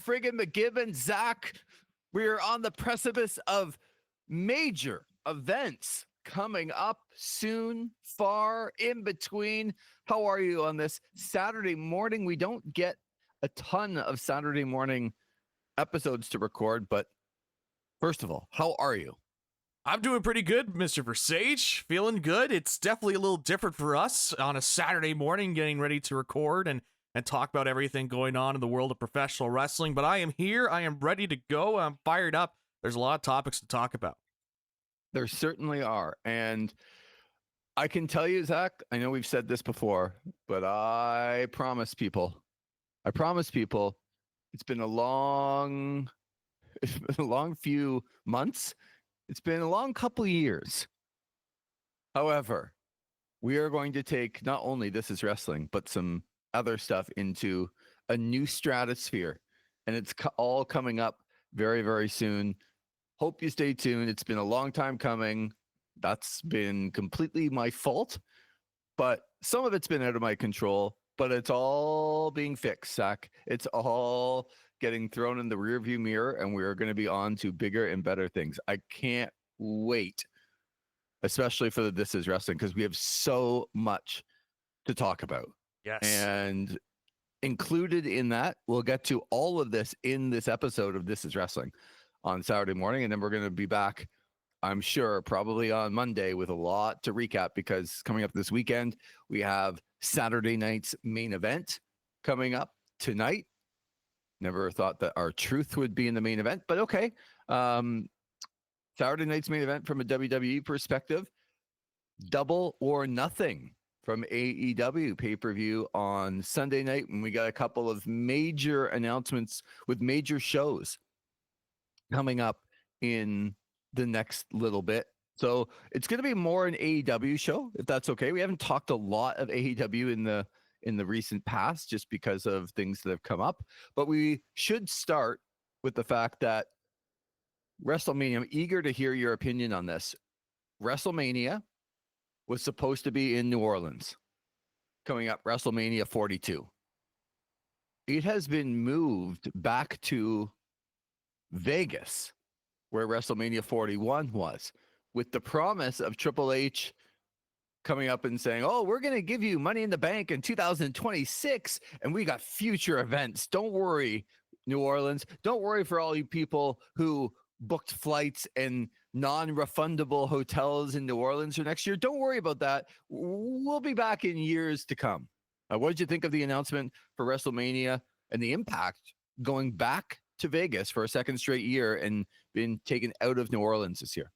friggin' McGibbon. Zach, we are on the precipice of major events coming up soon, far in between. How are you on this Saturday morning? We don't get a ton of Saturday morning episodes to record, but first of all, how are you? I'm doing pretty good, Mr. Versage. Feeling good. It's definitely a little different for us on a Saturday morning, getting ready to record and talk about everything going on in the world of professional wrestling. But I am here. I am ready to go. I'm fired up. There's a lot of topics to talk about. There certainly are. And I can tell you, Zach, I know we've said this before, but I promise people, it's been a long few months. It's been a long couple of years. However, we are going to take not only This Is Wrestling, but some other stuff into a new stratosphere. And it's all coming up very, very soon. Hope you stay tuned. It's been a long time coming. That's been completely my fault. But some of it's been out of my control. But it's all being fixed, Zach. It's all getting thrown in the rearview mirror, and we're going to be on to bigger and better things. I can't wait, especially for the This Is Wrestling, because we have so much to talk about. Yes. And included in that, we'll get to all of this in this episode of This Is Wrestling on Saturday morning, and then we're going to be back, I'm sure, probably on Monday with a lot to recap, because coming up this weekend, we have Saturday night's main event coming up tonight. Never thought that our truth would be in the main event, but okay. Saturday night's main event from a WWE perspective, Double or Nothing from AEW pay-per-view on Sunday night. And we got a couple of major announcements with major shows coming up in the next little bit. So it's going to be more an AEW show, if that's okay. We haven't talked a lot of AEW in the recent past, just because of things that have come up. But we should start with the fact that WrestleMania, I'm eager to hear your opinion on this. WrestleMania was supposed to be in New Orleans. Coming up, WrestleMania 42. It has been moved back to Vegas, where WrestleMania 41 was, with the promise of Triple H coming up and saying, oh, we're going to give you Money in the Bank in 2026, and we got future events. Don't worry, New Orleans. Don't worry for all you people who booked flights and non-refundable hotels in New Orleans for next year. Don't worry about that. We'll be back in years to come. What did you think of the announcement for WrestleMania and the impact going back to Vegas for a second straight year and being taken out of New Orleans this year?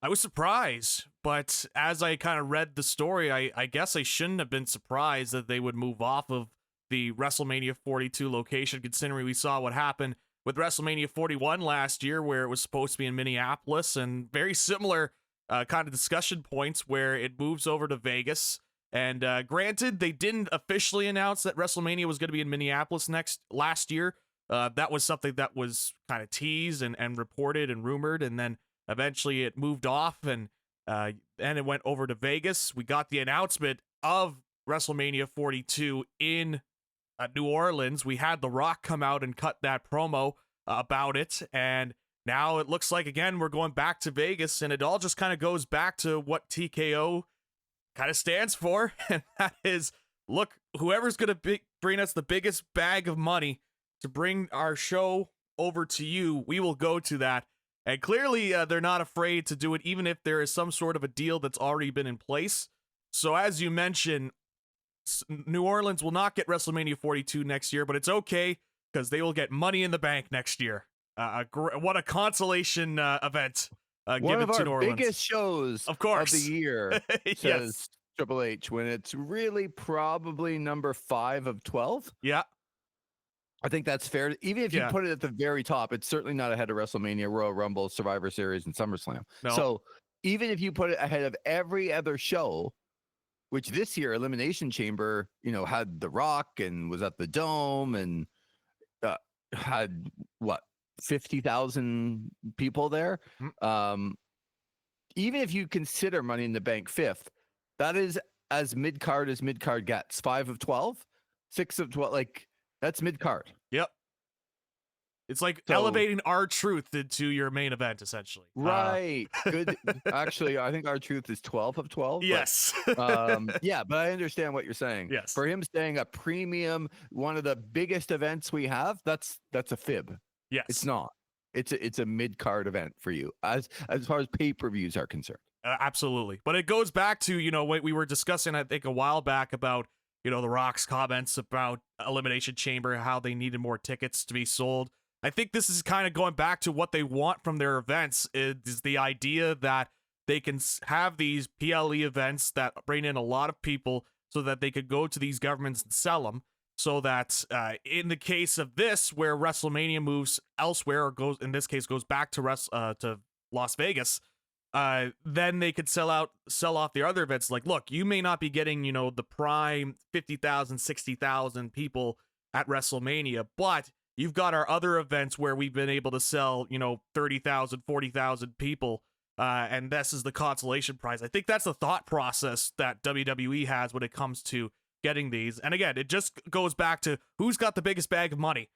I was surprised, but as I kind of read the story, I guess I shouldn't have been surprised that they would move off of the WrestleMania 42 location, considering we saw what happened with WrestleMania 41 last year, where it was supposed to be in Minneapolis, and very similar kind of discussion points where it moves over to Vegas. And granted, they didn't officially announce that WrestleMania was going to be in Minneapolis last year. That was something that was kind of teased and reported and rumored, and then eventually it moved off, and it went over to Vegas. We got the announcement of WrestleMania 42 in New Orleans. We had The Rock come out and cut that promo about it, and now it looks like, again, we're going back to Vegas, and it all just kind of goes back to what TKO kind of stands for, and that is, look, whoever's going to bring us the biggest bag of money to bring our show over to you, we will go to that. And clearly, they're not afraid to do it, even if there is some sort of a deal that's already been in place. So as you mentioned, New Orleans will not get WrestleMania 42 next year, but it's okay, because they will get Money in the Bank next year. What a consolation event given to New Orleans. One of our biggest shows of course. Of the year, Yes. says Triple H, when it's really probably number 5 of 12. Yeah. I think that's fair. Even if you put it at the very top, it's certainly not ahead of WrestleMania, Royal Rumble, Survivor Series, and SummerSlam. No. So even if you put it ahead of every other show, which this year Elimination Chamber, had The Rock and was at the Dome and had 50,000 people there. Even if you consider Money in the Bank 5th, that is as mid-card as mid-card gets. 5 of 12, 6 of 12, like that's mid-card. Yep. It's like So elevating our truth into your main event, essentially. right, good. Actually, I think our truth is 12 of 12, but Yes. yeah, but I understand what you're saying. Yes. For him saying a premium, one of the biggest events we have, that's a fib. It's Yes. not. It's a mid-card event for you as far as pay-per-views are concerned. Absolutely. But it goes back to, what we were discussing, I think, a while back about, The Rock's comments about Elimination Chamber, how they needed more tickets to be sold. I think this is kind of going back to what they want from their events, is the idea that they can have these PLE events that bring in a lot of people so that they could go to these governments and sell them. So that in the case of this, where WrestleMania moves elsewhere, or goes, in this case, goes back to Las Vegas, then they could sell off the other events. Like, look, you may not be getting, the prime 50,000, 60,000 people at WrestleMania, but you've got our other events where we've been able to sell, 30,000, 40,000 people. And this is the consolation prize. I think that's the thought process that WWE has when it comes to getting these. And again, it just goes back to who's got the biggest bag of money.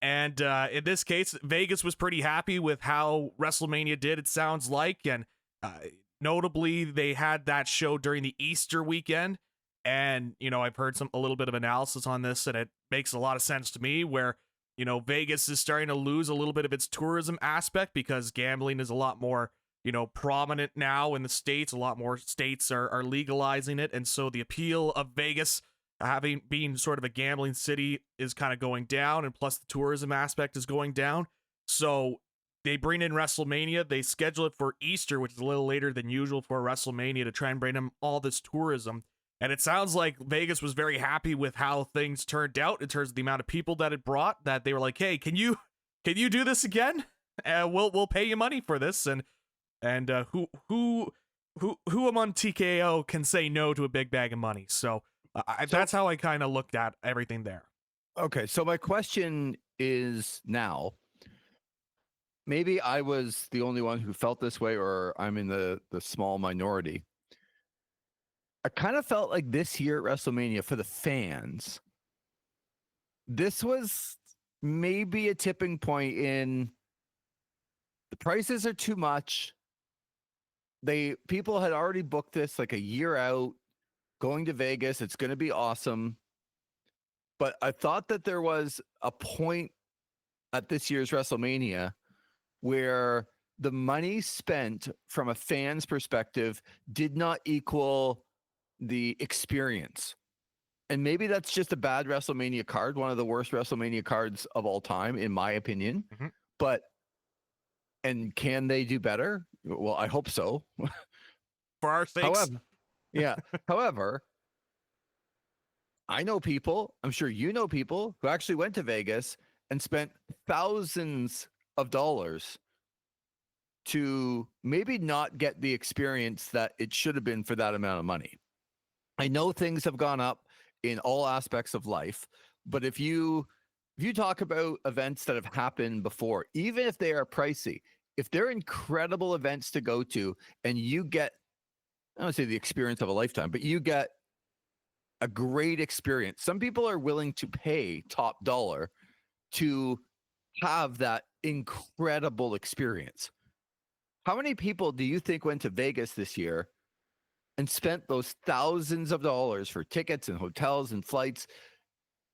And in this case, Vegas was pretty happy with how WrestleMania did, it sounds like. And notably, they had that show during the Easter weekend. And, I've heard a little bit of analysis on this, and it makes a lot of sense to me, where, Vegas is starting to lose a little bit of its tourism aspect because gambling is a lot more, prominent now in the States. A lot more states are legalizing it. And so the appeal of Vegas being sort of a gambling city is kind of going down, and plus the tourism aspect is going down. So they bring in WrestleMania, they schedule it for Easter, which is a little later than usual for WrestleMania, to try and bring them all this tourism. And it sounds like Vegas was very happy with how things turned out in terms of the amount of people that it brought, that they were like, hey, can you do this again? We'll pay you money for this. And who among TKO can say no to a big bag of money? So that's how I kind of looked at everything there. Okay, so my question is now, maybe I was the only one who felt this way, or I'm in the small minority. I kind of felt like this year at WrestleMania, for the fans, this was maybe a tipping point in the prices are too much. People had already booked this like a year out, going to Vegas. It's going to be awesome. But I thought that there was a point at this year's WrestleMania where the money spent from a fan's perspective did not equal the experience. And maybe that's just a bad WrestleMania card, one of the worst WrestleMania cards of all time, in my opinion. Mm-hmm. And can they do better? Well, I hope so. For our sakes. However, I know people, I'm sure you know people, who actually went to Vegas and spent thousands of dollars to maybe not get the experience that it should have been for that amount of money. I know things have gone up in all aspects of life, but if you talk about events that have happened before, even if they are pricey, if they're incredible events to go to, and you get, I don't say the experience of a lifetime, but you get a great experience. Some people are willing to pay top dollar to have that incredible experience. How many people do you think went to Vegas this year and spent those thousands of dollars for tickets and hotels and flights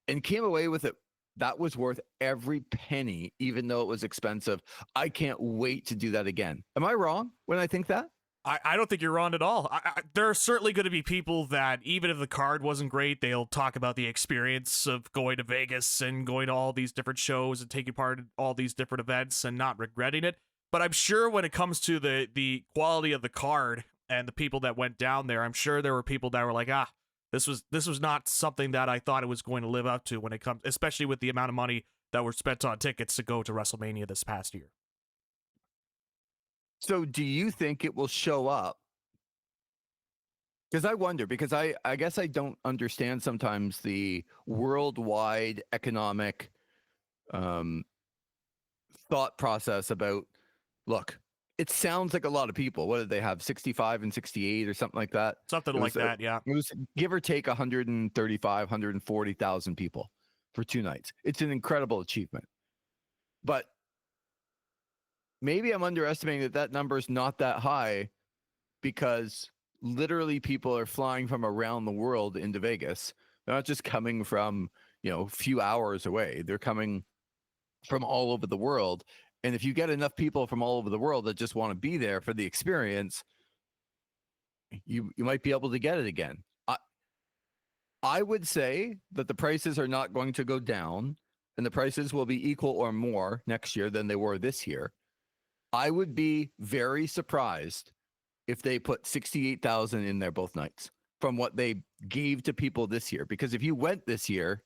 and came away with it? That was worth every penny, even though it was expensive. I can't wait to do that again. Am I wrong when I think that? I don't think you're wrong at all. There are certainly going to be people that, even if the card wasn't great, they'll talk about the experience of going to Vegas and going to all these different shows and taking part in all these different events and not regretting it. But I'm sure when it comes to the quality of the card and the people that went down there, I'm sure there were people that were like, this was not something that I thought it was going to live up to when it comes, especially with the amount of money that were spent on tickets to go to WrestleMania this past year. So do you think it will show up? Because I wonder, because I guess I don't understand sometimes the worldwide economic thought process about, look, it sounds like a lot of people. What did they have? 65 and 68 or something like that? Something like that, yeah. It was give or take 135, 140,000 people for 2 nights. It's an incredible achievement. But maybe I'm underestimating that number is not that high, because literally people are flying from around the world into Vegas. They're not just coming from, a few hours away. They're coming from all over the world. And if you get enough people from all over the world that just want to be there for the experience, you might be able to get it again. I would say that the prices are not going to go down, and the prices will be equal or more next year than they were this year. I would be very surprised if they put 68,000 in there both nights from what they gave to people this year. Because if you went this year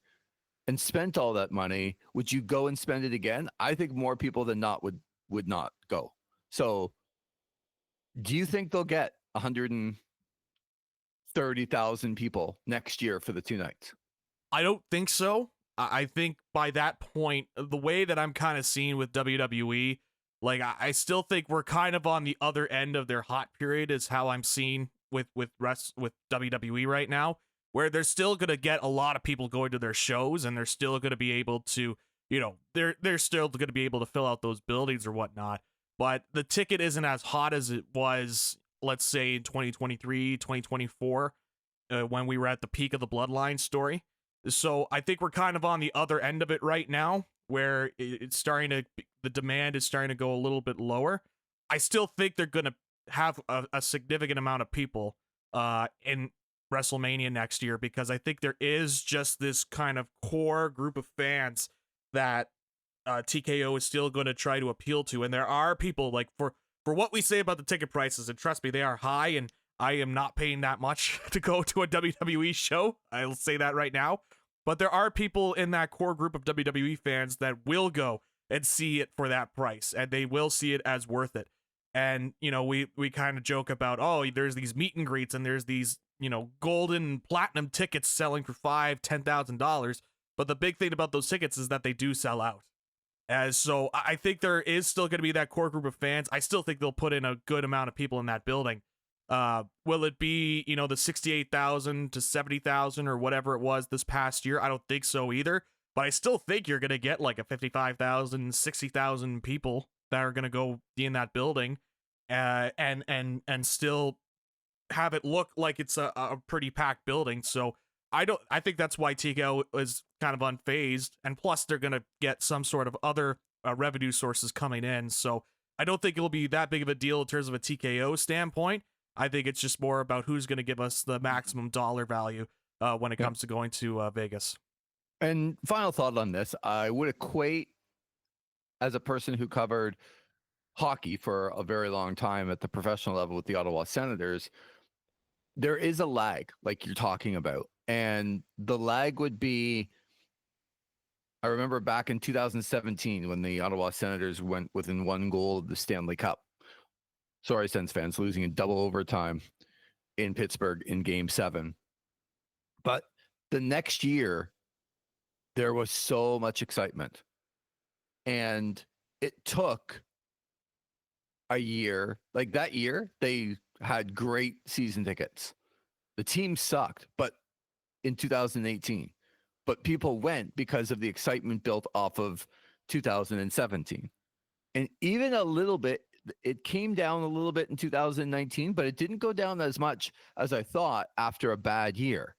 and spent all that money, would you go and spend it again? I think more people than not would not go. So do you think they'll get 130,000 people next year for the 2 nights? I don't think so. I think by that point, the way that I'm kind of seeing with WWE, like I still think we're kind of on the other end of their hot period, is how I'm seeing with WWE right now, where they're still going to get a lot of people going to their shows, and they're still going to be able to, they're still going to be able to fill out those buildings or whatnot. But the ticket isn't as hot as it was, let's say, in 2023, 2024, when we were at the peak of the Bloodline story. So I think we're kind of on the other end of it right now, where it's starting to, the demand is starting to go a little bit lower. I still think they're going to have a significant amount of people in WrestleMania next year, because I think there is just this kind of core group of fans that TKO is still going to try to appeal to. And there are people, like, for what we say about the ticket prices, and trust me, they are high, and I am not paying that much to go to a WWE show. I'll say that right now. But there are people in that core group of WWE fans that will go and see it for that price, and they will see it as worth it. And, we kind of joke about, oh, there's these meet and greets, and there's these, golden platinum tickets selling for $5,000-$10,000. But the big thing about those tickets is that they do sell out. So I think there is still going to be that core group of fans. I still think they'll put in a good amount of people in that building. Will it be, the 68,000 to 70,000 or whatever it was this past year? I don't think so either. But I still think you're going to get like a 55,000, 60,000 people that are going to go be in that building, and still have it look like it's a pretty packed building. So I think that's why TKO is kind of unfazed, and plus they're going to get some sort of other revenue sources coming in. So I don't think it'll be that big of a deal in terms of a TKO standpoint. I think it's just more about who's going to give us the maximum dollar value when it comes to going to Vegas. And final thought on this, I would equate, as a person who covered hockey for a very long time at the professional level with the Ottawa Senators, there is a lag, like you're talking about. And the lag would be, I remember back in 2017 when the Ottawa Senators went within 1 goal of the Stanley Cup. Sorry, Sens fans, losing in double overtime in Pittsburgh in Game 7. But the next year, there was so much excitement. And it took a year. Like that year, they had great season tickets. The team sucked, but in 2018. But people went because of the excitement built off of 2017. And even a little bit, it came down a little bit in 2019, but it didn't go down as much as I thought after a bad year.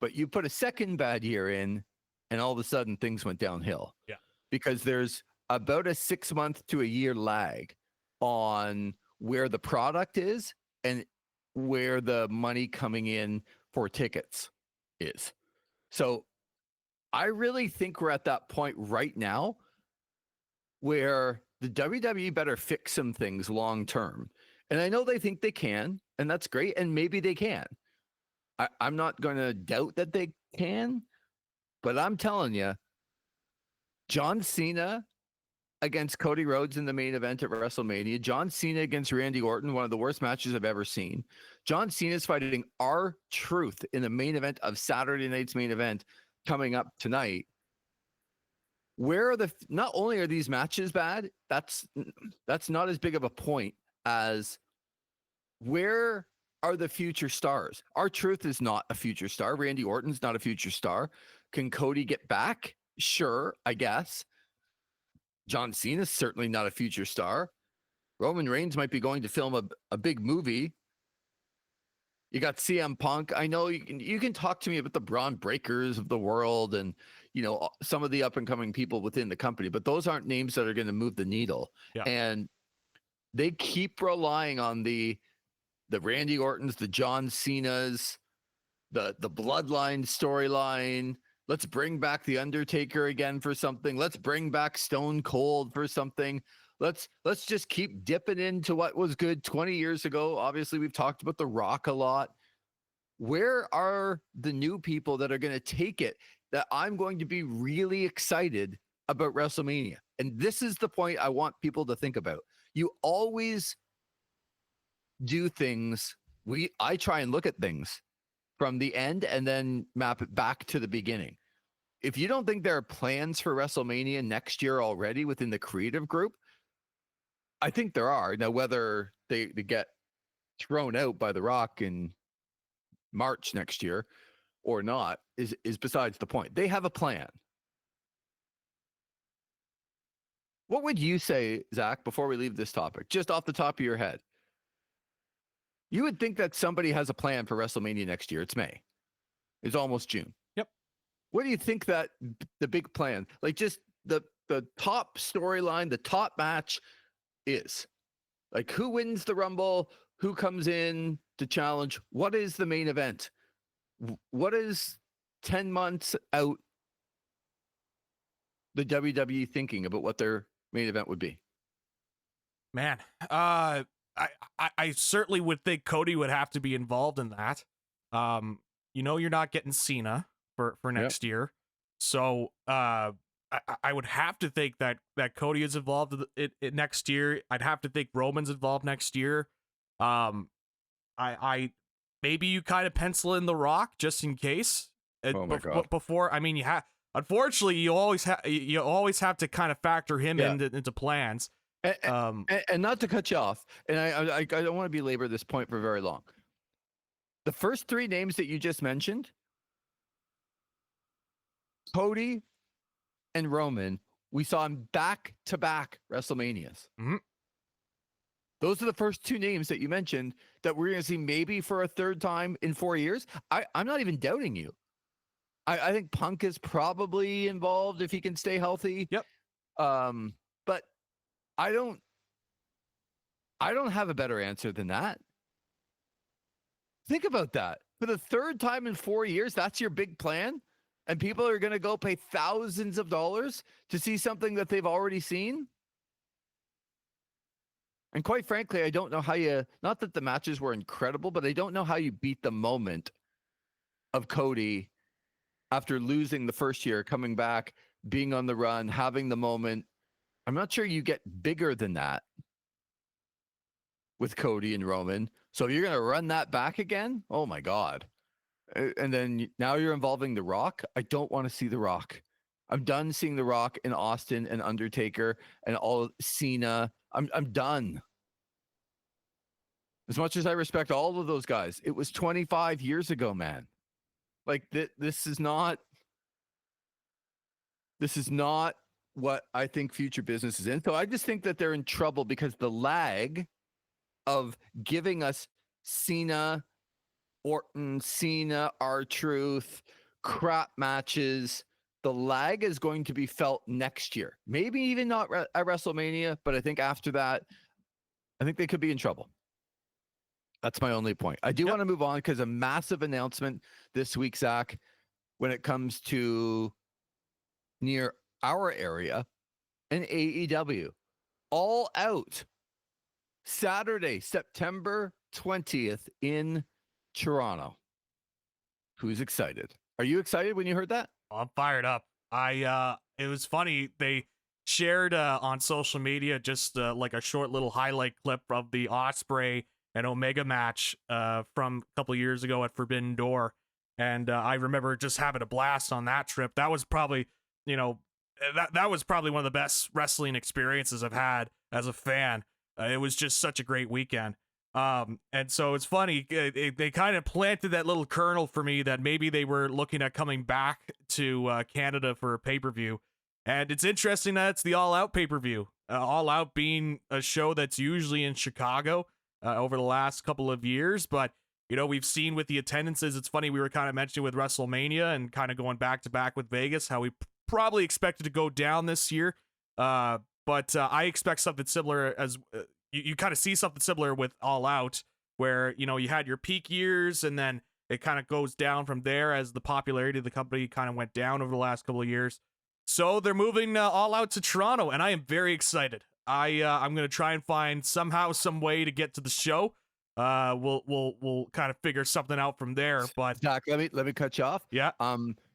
But you put a second bad year in, and all of a sudden things went downhill. Yeah. Because there's about a 6 month to a year lag on where the product is and where the money coming in for tickets is. So I really think we're at that point right now where the WWE better fix some things long term. And I know they think they can, and that's great. And maybe they can. I'm not going to doubt that they can, but I'm telling you, John Cena against Cody Rhodes in the main event at WrestleMania, John Cena against Randy Orton, one of the worst matches I've ever seen. John Cena's fighting R-Truth in the main event of Saturday night's main event coming up tonight. Where are not only are these matches bad, that's not as big of a point as where are the future stars? R-Truth is not a future star. Randy Orton's not a future star. Can Cody get back? Sure, I guess. John Cena's certainly not a future star. Roman Reigns might be going to film a big movie. You got CM Punk. I know you can talk to me about the Braun Breakers of the world and, you know, some of the up and coming people within the company, but those aren't names that are going to move the needle. Yeah. And they keep relying on the Randy Ortons, the John Cenas, the Bloodline storyline. Let's bring back the Undertaker again for something. Let's bring back Stone Cold for something. Let's just keep dipping into what was good 20 years ago. Obviously, we've talked about The Rock a lot. Where are the new people that are going to take it that I'm going to be really excited about WrestleMania? And this is the point I want people to think about. You always do things. I try and look at things from the end and then map it back to the beginning. If you don't think there are plans for WrestleMania next year already within the creative group, I think there are. Now, whether they get thrown out by The Rock in March next year or not is besides the point. They have a plan. What would you say, Zach, before we leave this topic, just off the top of your head? You would think that somebody has a plan for WrestleMania next year. It's May. It's almost June. Yep. What do you think that the big plan, like just the top storyline, the top match is? Like, who wins the Rumble? Who comes in to challenge? What is the main event? What is 10 months out the WWE thinking about what their main event would be? Man, I certainly would think Cody would have to be involved in that. You know, you're not getting Cena for next year, so I would have to think that Cody is involved in next year. I'd have to think Roman's involved next year. I maybe you kind of pencil in The Rock just in case. Oh my God. Before, I mean, you have. Unfortunately, you always have to kind of factor him into plans. And not to cut you off, and I don't want to belabor this point for very long. The first three names that you just mentioned, Cody and Roman, we saw him back-to-back WrestleManias. Mm-hmm. Those are the first two names that you mentioned that we're going to see maybe for a third time in 4 years. I'm not even doubting you. I think Punk is probably involved if he can stay healthy. Yep. But I don't have a better answer than that. Think about that. For the third time in 4 years, that's your big plan? And people are going to go pay thousands of dollars to see something that they've already seen? And quite frankly, I don't know how not that the matches were incredible, but I don't know how you beat the moment of Cody after losing the first year, coming back, being on the run, having the moment. I'm not sure you get bigger than that with Cody and Roman. So you're going to run that back again? Oh my God. And then now you're involving The Rock. I don't want to see The Rock. I'm done seeing The Rock and Austin and Undertaker and all Cena. I'm done. As much as I respect all of those guys, it was 25 years ago, man. Like this is not what I think future business is in. So I just think that they're in trouble because the lag of giving us Cena, Orton, Cena, R-Truth, crap matches, the lag is going to be felt next year. Maybe even not at WrestleMania, but I think after that, I think they could be in trouble. That's my only point. I do want to move on because a massive announcement this week, Zach, when it comes to near our area, an AEW All Out Saturday, September 20th in Toronto. Who's excited? Are you excited when you heard that? I'm fired up. It was funny. They shared on social media just like a short little highlight clip of the Ospreay and Omega match from a couple years ago at Forbidden Door. And I remember just having a blast on that trip. That was probably, that was probably one of the best wrestling experiences I've had as a fan. It was just such a great weekend. And so it's funny, they kind of planted that little kernel for me that maybe they were looking at coming back to Canada for a pay-per-view. And it's interesting that it's the All Out pay-per-view. All Out being a show that's usually in Chicago over the last couple of years, but we've seen with the attendances, it's funny, we were kind of mentioning with WrestleMania and kind of going back to back with Vegas, how we probably expected to go down this year. But I expect something similar as you kind of see something similar with All Out, where, you had your peak years and then it kind of goes down from there as the popularity of the company kind of went down over the last couple of years. So they're moving All Out to Toronto, and I am very excited. I'm gonna try and find somehow, some way to get to the show. We'll kind of figure something out from there. But Zach, let me cut you off. Yeah.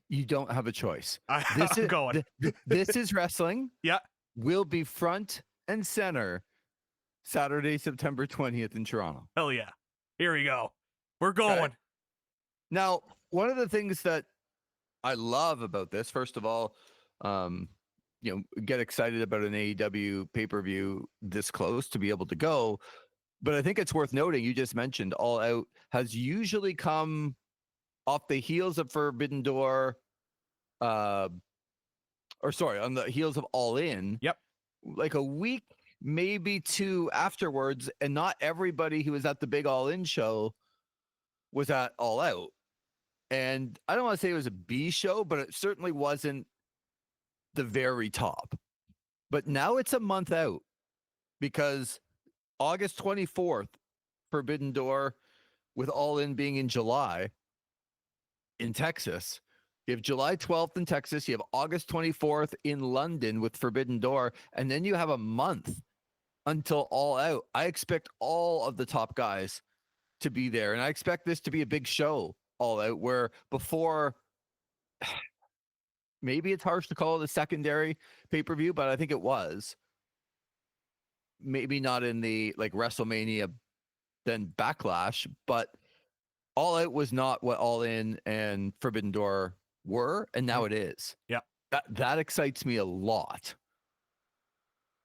You don't have a choice. I'm going. This is wrestling. Yeah. Will be front and center Saturday, September 20th in Toronto. Hell yeah. Here we go. We're going. Okay. Now, one of the things that I love about this, first of all, get excited about an AEW pay-per-view this close to be able to go. But I think it's worth noting, you just mentioned All Out has usually come off the heels of Forbidden Door, on the heels of All In. Yep. Like a week, maybe two afterwards, and not everybody who was at the big All In show was at All Out. And I don't want to say it was a B show, but it certainly wasn't the very top. But now it's a month out, because August 24th, Forbidden Door, with All In being in July in Texas. You have July 12th in Texas. You have August 24th in London with Forbidden Door. And then you have a month until All Out. I expect all of the top guys to be there. And I expect this to be a big show, All Out, where before, maybe it's harsh to call it a secondary pay-per-view, but I think it was. Maybe not in the like WrestleMania, then Backlash, but All Out was not what All In and Forbidden Door were, and now it is. Yeah. That excites me a lot.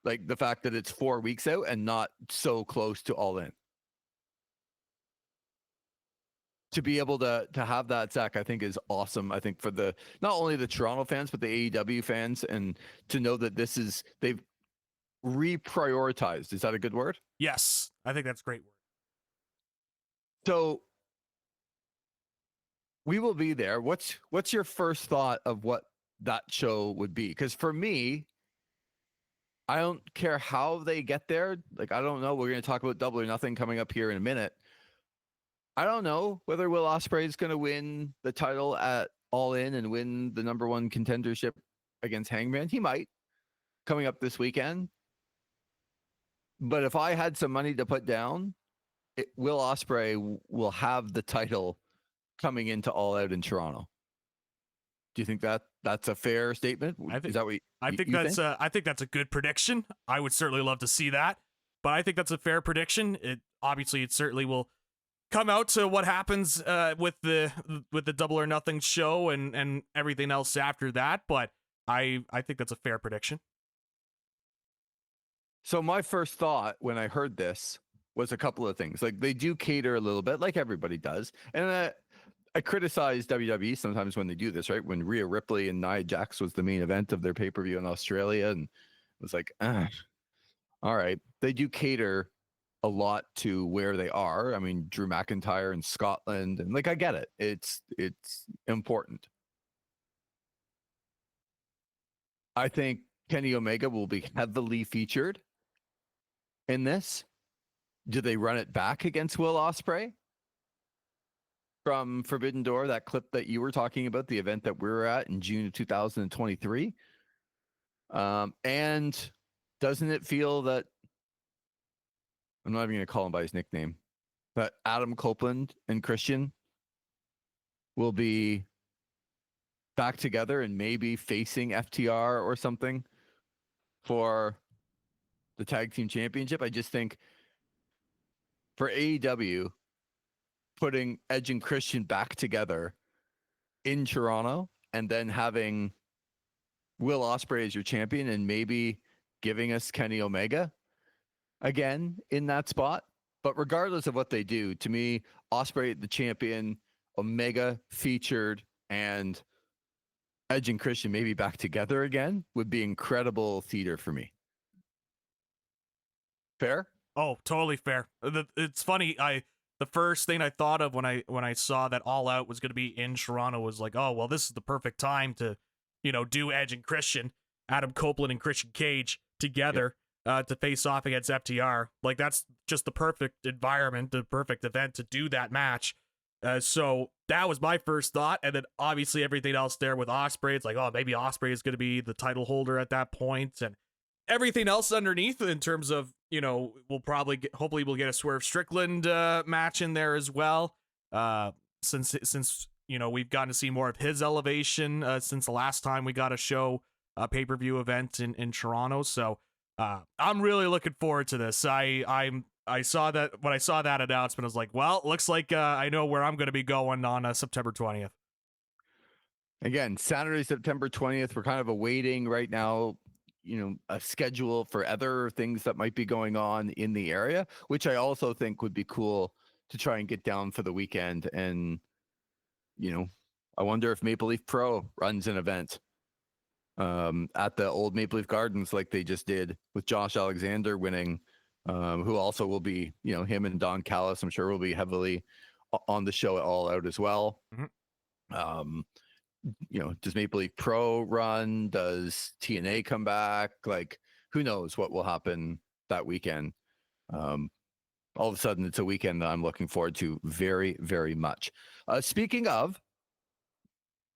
Like the fact that it's 4 weeks out and not so close to All In. To be able to have that, Zach, I think is awesome. I think for the not only the Toronto fans, but the AEW fans, and to know that they've reprioritized. Is that a good word? Yes, I think that's a great word. So we will be there. What's your first thought of what that show would be? Because for me, I don't care how they get there. Like, I don't know. We're going to talk about Double or Nothing coming up here in a minute. I don't know whether Will Ospreay is going to win the title at All In and win the number one contendership against Hangman. He might, coming up this weekend. But if I had some money to put down, Will Ospreay will have the title coming into All Out in Toronto. Do you think that's a fair statement? Is that what I think that's a good prediction. I would certainly love to see that, but I think that's a fair prediction. It certainly will come out to what happens with the Double or Nothing show and everything else after that, but I think that's a fair prediction. So my first thought when I heard this was a couple of things. Like, they do cater a little bit, like everybody does. And I criticize WWE sometimes when they do this, right? When Rhea Ripley and Nia Jax was the main event of their pay-per-view in Australia, and it was like, all right. They do cater a lot to where they are. I mean, Drew McIntyre in Scotland, and like, I get it. It's important. I think Kenny Omega will be heavily featured in this. Do they run it back against Will Ospreay from Forbidden Door, that clip that you were talking about, the event that we were at in June of 2023? And doesn't it feel that, I'm not even going to call him by his nickname, but Adam Copeland and Christian will be back together and maybe facing FTR or something for the tag team championship? I just think for AEW, putting Edge and Christian back together in Toronto and then having Will Ospreay as your champion and maybe giving us Kenny Omega again in that spot. But regardless of what they do, to me, Ospreay the champion, Omega featured, and Edge and Christian maybe back together again would be incredible theater for me. Fair? Oh, totally fair. It's funny. The first thing I thought of when I saw that All Out was going to be in Toronto was like, oh well, this is the perfect time to, do Edge and Christian, Adam Copeland and Christian Cage together to face off against FTR. Like that's just the perfect environment, the perfect event to do that match. So that was my first thought, and then obviously everything else there with Ospreay. It's like, oh, maybe Ospreay is going to be the title holder at that point, and everything else underneath in terms of, we'll probably hopefully we'll get a Swerve Strickland match in there as well. Since we've gotten to see more of his elevation since the last time we got a show pay-per-view event in Toronto. So I'm really looking forward to this. I saw that when I saw that announcement, I was like, well, looks like I know where I'm going to be going on September 20th. Again, Saturday, September 20th. We're kind of awaiting right now, a schedule for other things that might be going on in the area, which I also think would be cool to try and get down for the weekend. And, I wonder if Maple Leaf Pro runs an event at the old Maple Leaf Gardens like they just did with Josh Alexander winning, who also will be, him and Don Callis, I'm sure will be heavily on the show at All Out as well. Mm-hmm. Does Maple Leaf Pro run? Does TNA come back? Like, who knows what will happen that weekend? All of a sudden, it's a weekend that I'm looking forward to very, very much. Speaking of,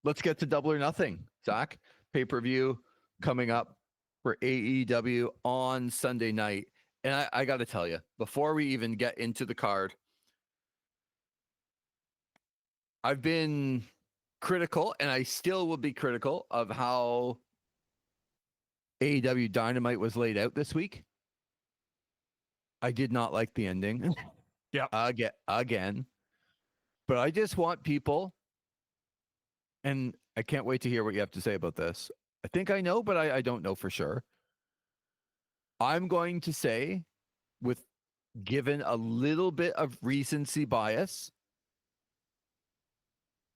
let's get to Double or Nothing. Zach, pay-per-view coming up for AEW on Sunday night. And I got to tell you, before we even get into the card, I've been critical, and I still will be critical of how AEW Dynamite was laid out this week. I did not like the ending. Yeah. Again. But I just want people, and I can't wait to hear what you have to say about this. I think I know, but I don't know for sure. I'm going to say, given a little bit of recency bias,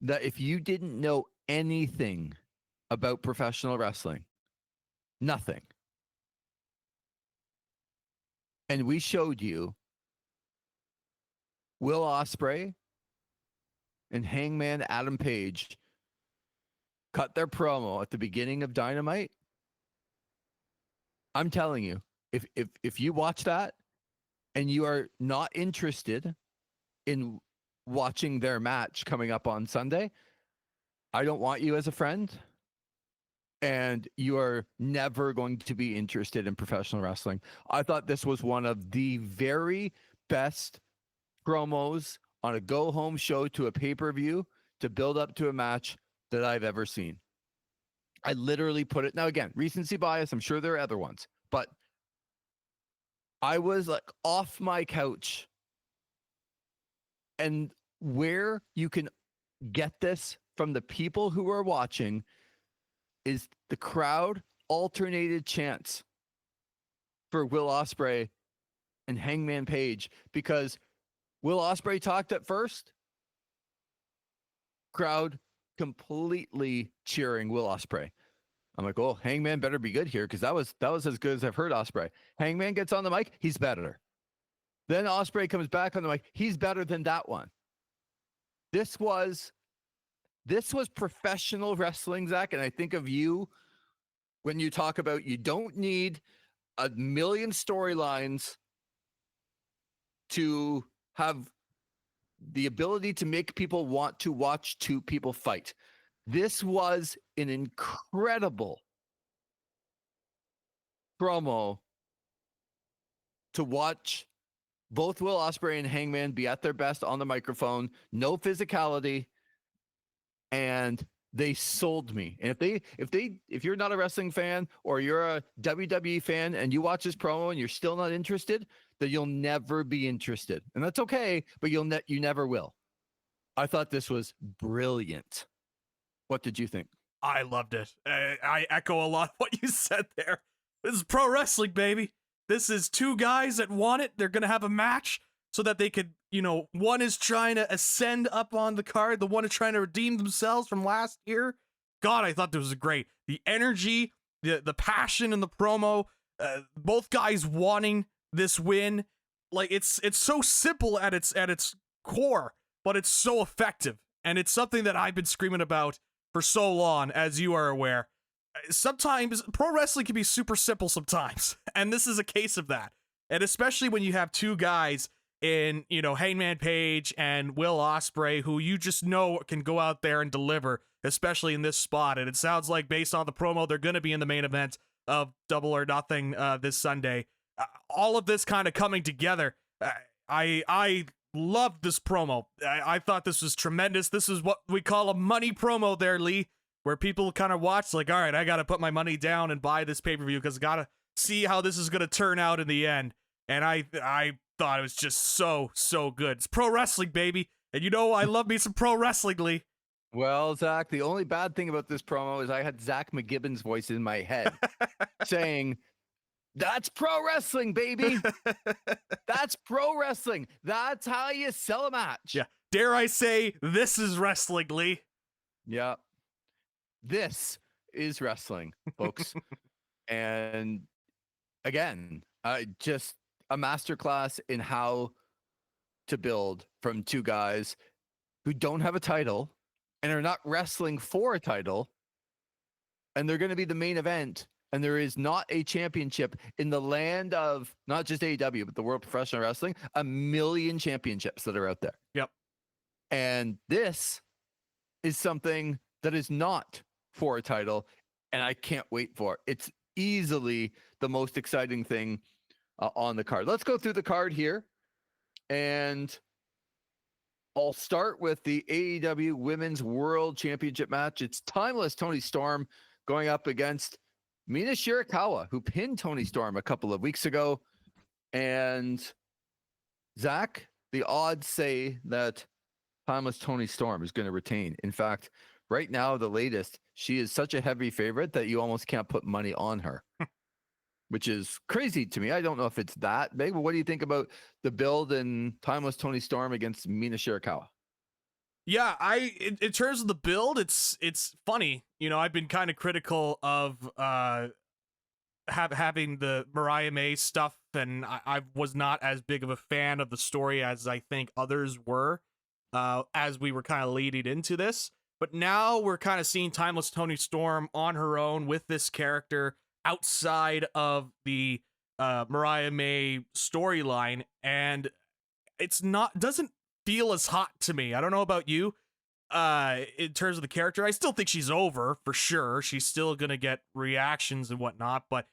that if you didn't know anything about professional wrestling, nothing, and we showed you Will Ospreay and Hangman Adam Page cut their promo at the beginning of Dynamite, I'm telling you, if you watch that and you are not interested in watching their match coming up on Sunday, I don't want you as a friend, and you are never going to be interested in professional wrestling. I thought this was one of the very best promos on a go-home show to a pay-per-view to build up to a match that I've ever seen. I literally put it, now again, recency bias, I'm sure there are other ones, but I was like off my couch. And where you can get this from the people who are watching is the crowd alternated chants for Will Ospreay and Hangman Page, because Will Ospreay talked at first, crowd completely cheering Will Ospreay. I'm like, oh, Hangman better be good here, because that was as good as I've heard Ospreay. Hangman gets on the mic, he's better. Then Ospreay comes back on the mic, he's better than that one. This was professional wrestling, Zach, and I think of you when you talk about you don't need a million storylines to have the ability to make people want to watch two people fight. This was an incredible promo to watch both Will Ospreay and Hangman be at their best on the microphone, no physicality, and they sold me. And if you're not a wrestling fan or you're a WWE fan and you watch this promo and you're still not interested, then you'll never be interested. And that's okay, but you never will. I thought this was brilliant. What did you think? I loved it. I echo a lot of what you said there. This is pro wrestling, baby. This is two guys that want it. They're going to have a match so that they could, one is trying to ascend up on the card. The one is trying to redeem themselves from last year. God, I thought this was great. The energy, the passion in the promo, both guys wanting this win. Like it's so simple at its core, but it's so effective. And it's something that I've been screaming about for so long, as you are aware. Sometimes pro wrestling can be super simple sometimes, and this is a case of that. And especially when you have two guys in, Hangman Page and Will Ospreay, who you just know can go out there and deliver, especially in this spot. And it sounds like, based on the promo, they're going to be in the main event of Double or Nothing this Sunday. All of this kind of coming together. I loved this promo. I thought this was tremendous. This is what we call a money promo there, Lee, where people kind of watch like, all right, I got to put my money down and buy this pay-per-view because I got to see how this is going to turn out in the end. And I thought it was just so good. It's pro wrestling, baby. And I love me some pro wrestling, Lee. Well, Zach, the only bad thing about this promo is I had Zach McGibbon's voice in my head saying, "That's pro wrestling, baby. That's pro wrestling. That's how you sell a match." Yeah. Dare I say, this is wrestling, Lee. Yeah. This is wrestling, folks. And again, just a masterclass in how to build from two guys who don't have a title and are not wrestling for a title. And they're going to be the main event. And there is not a championship in the land of not just AEW, but the World Professional Wrestling, 1 million championships that are out there. Yep. And this is something that is not for a title. And I can't wait for it. It's easily the most exciting thing on the card. Let's go through the card here. And I'll start with the AEW Women's World Championship match. It's Timeless Toni Storm going up against Mina Shirakawa, who pinned Toni Storm a couple of weeks ago. And Zach, the odds say that Timeless Toni Storm is going to retain. In fact, right now, the latest, she is such a heavy favorite that you almost can't put money on her, which is crazy to me. I don't know if it's that big, but what do you think about the build in Timeless Toni Storm against Mina Shirakawa? Yeah, in terms of the build, it's funny. I've been kind of critical of having the Mariah May stuff, and I was not as big of a fan of the story as I think others were as we were kind of leading into this. But now we're kind of seeing Timeless Toni Storm on her own with this character outside of the Mariah May storyline, and doesn't feel as hot to me. I don't know about you. In terms of the character, I still think she's over for sure. She's still gonna get reactions and whatnot, but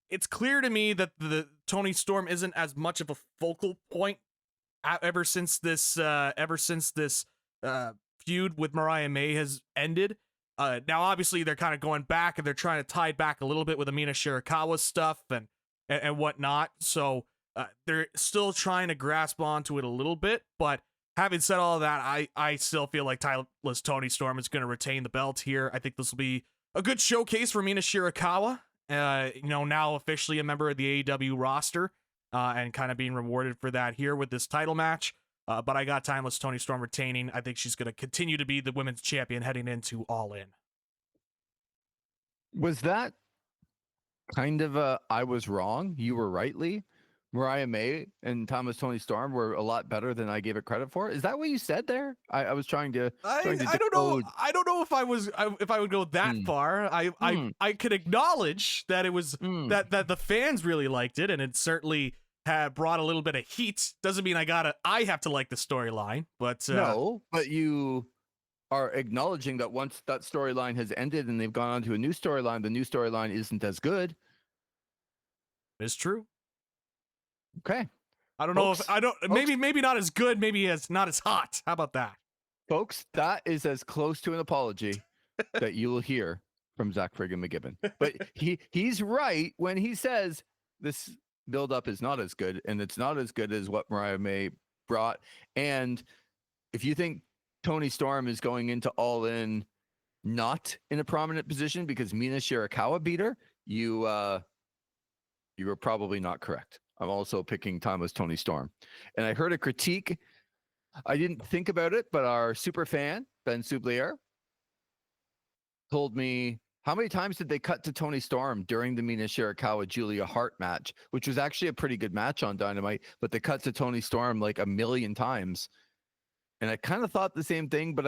it's clear to me that the Toni Storm isn't as much of a focal point ever since this feud with Mariah May has ended. Now, obviously, they're kind of going back and they're trying to tie it back a little bit with Mina Shirakawa stuff and whatnot. So they're still trying to grasp onto it a little bit. But having said all of that, I still feel like Timeless Toni Storm is going to retain the belt here. I think this will be a good showcase for Mina Shirakawa. Now officially a member of the AEW roster and kind of being rewarded for that here with this title match. But I got Timeless Toni Storm retaining. I think she's going to continue to be the women's champion heading into All In. Was that kind of I was wrong? You were right, Lee? Mariah May and Timeless Toni Storm were a lot better than I gave it credit for. Is that what you said there? I was trying to. I don't know. I don't know if I would go that far. I could acknowledge that it was that the fans really liked it, and it certainly had brought a little bit of heat. Doesn't mean I have to like the storyline, but no. But you are acknowledging that once that storyline has ended and they've gone on to a new storyline, the new storyline isn't as good. It's true. Okay. I don't know if maybe not as good, maybe not as hot. How about that? Folks, that is as close to an apology that you will hear from Zach friggin' McGibbon. But he's right when he says this build-up is not as good, and it's not as good as what Mariah May brought. And if you think Toni Storm is going into All In not in a prominent position because Mina Shirakawa beat her, you were probably not correct. I'm also picking Timeless Toni Storm. And I heard a critique. I didn't think about it, but our super fan, Ben Sublier, told me, how many times did they cut to Tony Storm during the Mina Shirakawa Julia Hart match, which was actually a pretty good match on Dynamite, but they cut to Tony Storm like a million times. And I kind of thought the same thing, but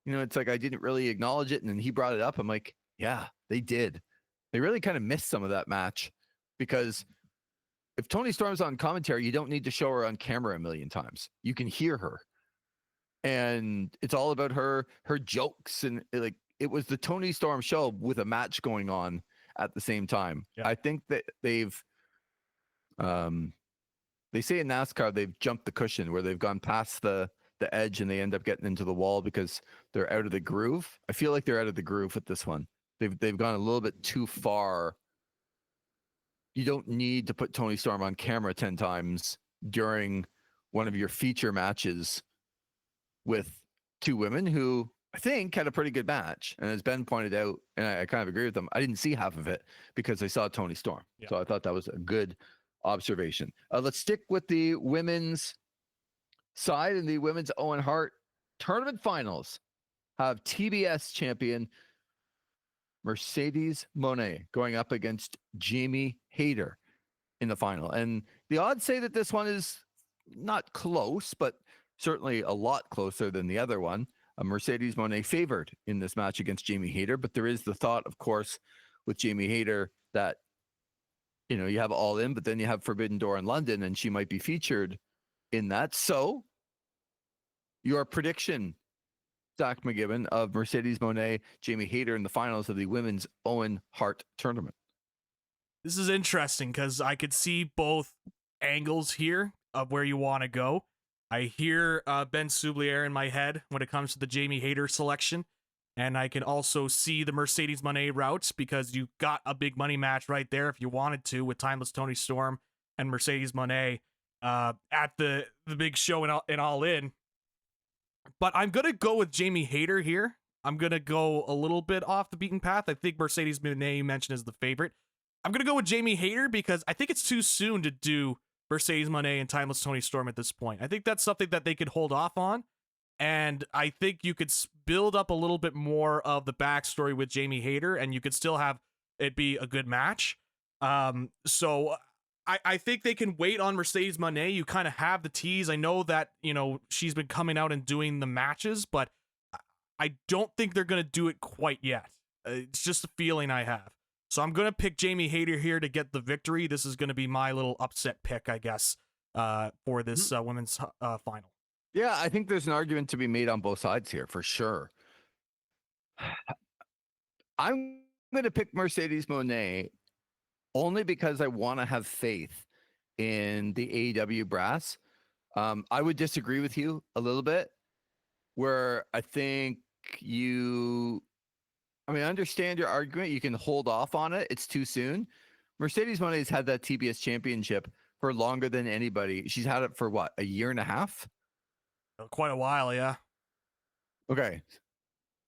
it's like I didn't really acknowledge it. And then he brought it up. I'm like, yeah, they did. They really kind of missed some of that match, because if Tony Storm's on commentary, you don't need to show her on camera a million times. You can hear her. And it's all about her jokes, and like it was the Tony Storm show with a match going on at the same time. Yeah. I think that they've they say in NASCAR they've jumped the cushion, where they've gone past the edge and they end up getting into the wall because they're out of the groove. I feel like they're out of the groove with this one. They've gone a little bit too far. You don't need to put Tony Storm on camera 10 times during one of your feature matches with two women who I think had a pretty good match. And as Ben pointed out, and I kind of agree with them, I didn't see half of it because I saw Tony Storm. Yeah. So I thought that was a good observation. Let's stick with the women's side. In the women's Owen Hart tournament finals, have TBS champion Mercedes Moné going up against Jamie Hayter in the final. And the odds say that this one is not close, but certainly a lot closer than the other one. Mercedes Moné favored in this match against Jamie Hayter, but there is the thought, of course, with Jamie Hayter that, you have All In, but then you have Forbidden Door in London, and she might be featured in that. So your prediction, Zach McGibbon, of Mercedes Moné, Jamie Hayter in the finals of the women's Owen Hart tournament. This is interesting because I could see both angles here of where you want to go. I hear Ben Soublier in my head when it comes to the Jamie Hayter selection, and I can also see the Mercedes Moné routes because you got a big money match right there if you wanted to, with Timeless Tony Storm and Mercedes Moné at the big show in All In. But I'm going to go with Jamie Hayter here. I'm going to go a little bit off the beaten path. I think Mercedes Moné you mentioned is the favorite. I'm going to go with Jamie Hayter because I think it's too soon to do Mercedes Moné and Timeless Tony Storm at this point. I think that's something that they could hold off on. And I think you could build up a little bit more of the backstory with Jamie Hayter, and you could still have it be a good match. So I think they can wait on Mercedes Moné. You kind of have the tease. I know that, she's been coming out and doing the matches, but I don't think they're going to do it quite yet. It's just a feeling I have. So I'm going to pick Jamie Hayter here to get the victory. This is going to be my little upset pick, I guess, for this women's final. Yeah, I think there's an argument to be made on both sides here for sure. I'm going to pick Mercedes Moné only because I want to have faith in the AEW brass. I would disagree with you a little bit, where I think I understand your argument. You can hold off on it. It's too soon. Mercedes Moné's had that TBS championship for longer than anybody. She's had it for what, a year and a half? Quite a while, yeah. Okay.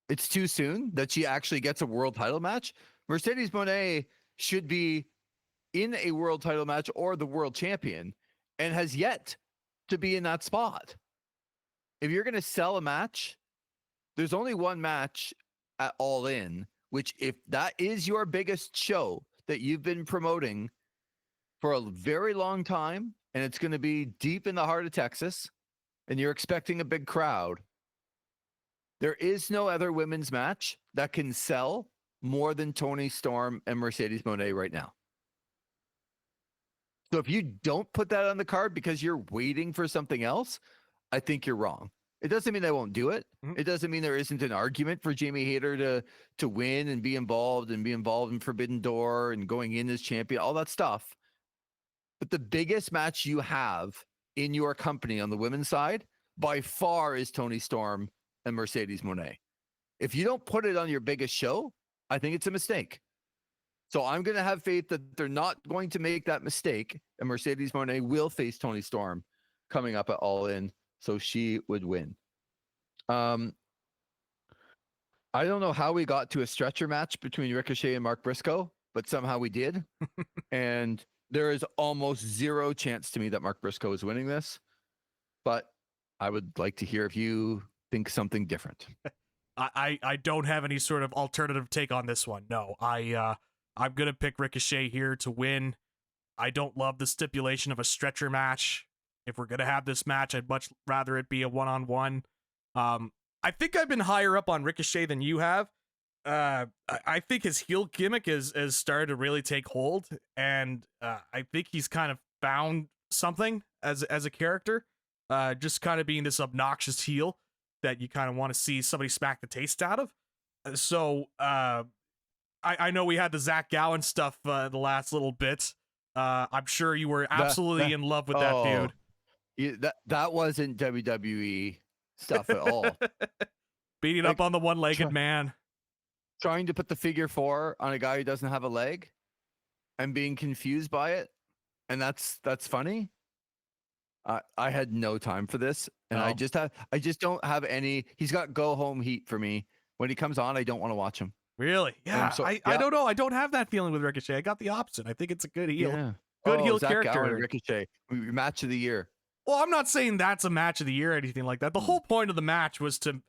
It's too soon that she actually gets a world title match. Mercedes Moné should be in a world title match or the world champion, and has yet to be in that spot. If you're going to sell a match, there's only one match at All In, which, if that is your biggest show that you've been promoting for a very long time, and it's going to be deep in the heart of Texas, and you're expecting a big crowd, there is no other women's match that can sell more than Tony Storm and Mercedes Moné right now. So if you don't put that on the card because you're waiting for something else, I think you're wrong. It doesn't mean they won't do it. Mm-hmm. It doesn't mean there isn't an argument for Jamie Hayter to win and be involved in Forbidden Door and going in as champion, all that stuff. But the biggest match you have in your company on the women's side by far is Tony Storm and Mercedes Moné. If you don't put it on your biggest show, I think it's a mistake. So I'm going to have faith that they're not going to make that mistake, and Mercedes Moné will face Tony Storm coming up at All In, so she would win. I don't know how we got to a stretcher match between Ricochet and Mark Briscoe, but somehow we did. And there is almost zero chance to me that Mark Briscoe is winning this, but I would like to hear if you think something different. I don't have any sort of alternative take on this one. No, I'm gonna pick Ricochet here to win. I don't love the stipulation of a stretcher match. If we're gonna have this match, I'd much rather it be a one-on-one. I think I've been higher up on Ricochet than you have. I think his heel gimmick has started to really take hold, and I think he's kind of found something as a character. Just kind of being this obnoxious heel that you kind of want to see somebody smack the taste out of. So I know we had the Zach Gowen stuff the last little bit. I'm sure you were absolutely in love with that dude. That wasn't WWE stuff at all. Beating up on the one-legged man. Trying to put the figure 4 on a guy who doesn't have a leg and being confused by it. And that's funny. I had no time for this. And I just don't have any. He's got go home heat for me. When he comes on, I don't want to watch him. Really? Yeah. I don't know. I don't have that feeling with Ricochet. I got the opposite. I think it's a good heel. Yeah. Good heel Zach character. Gowen, Ricochet, match of the year. Well, I'm not saying that's a match of the year or anything like that. The whole point of the match was to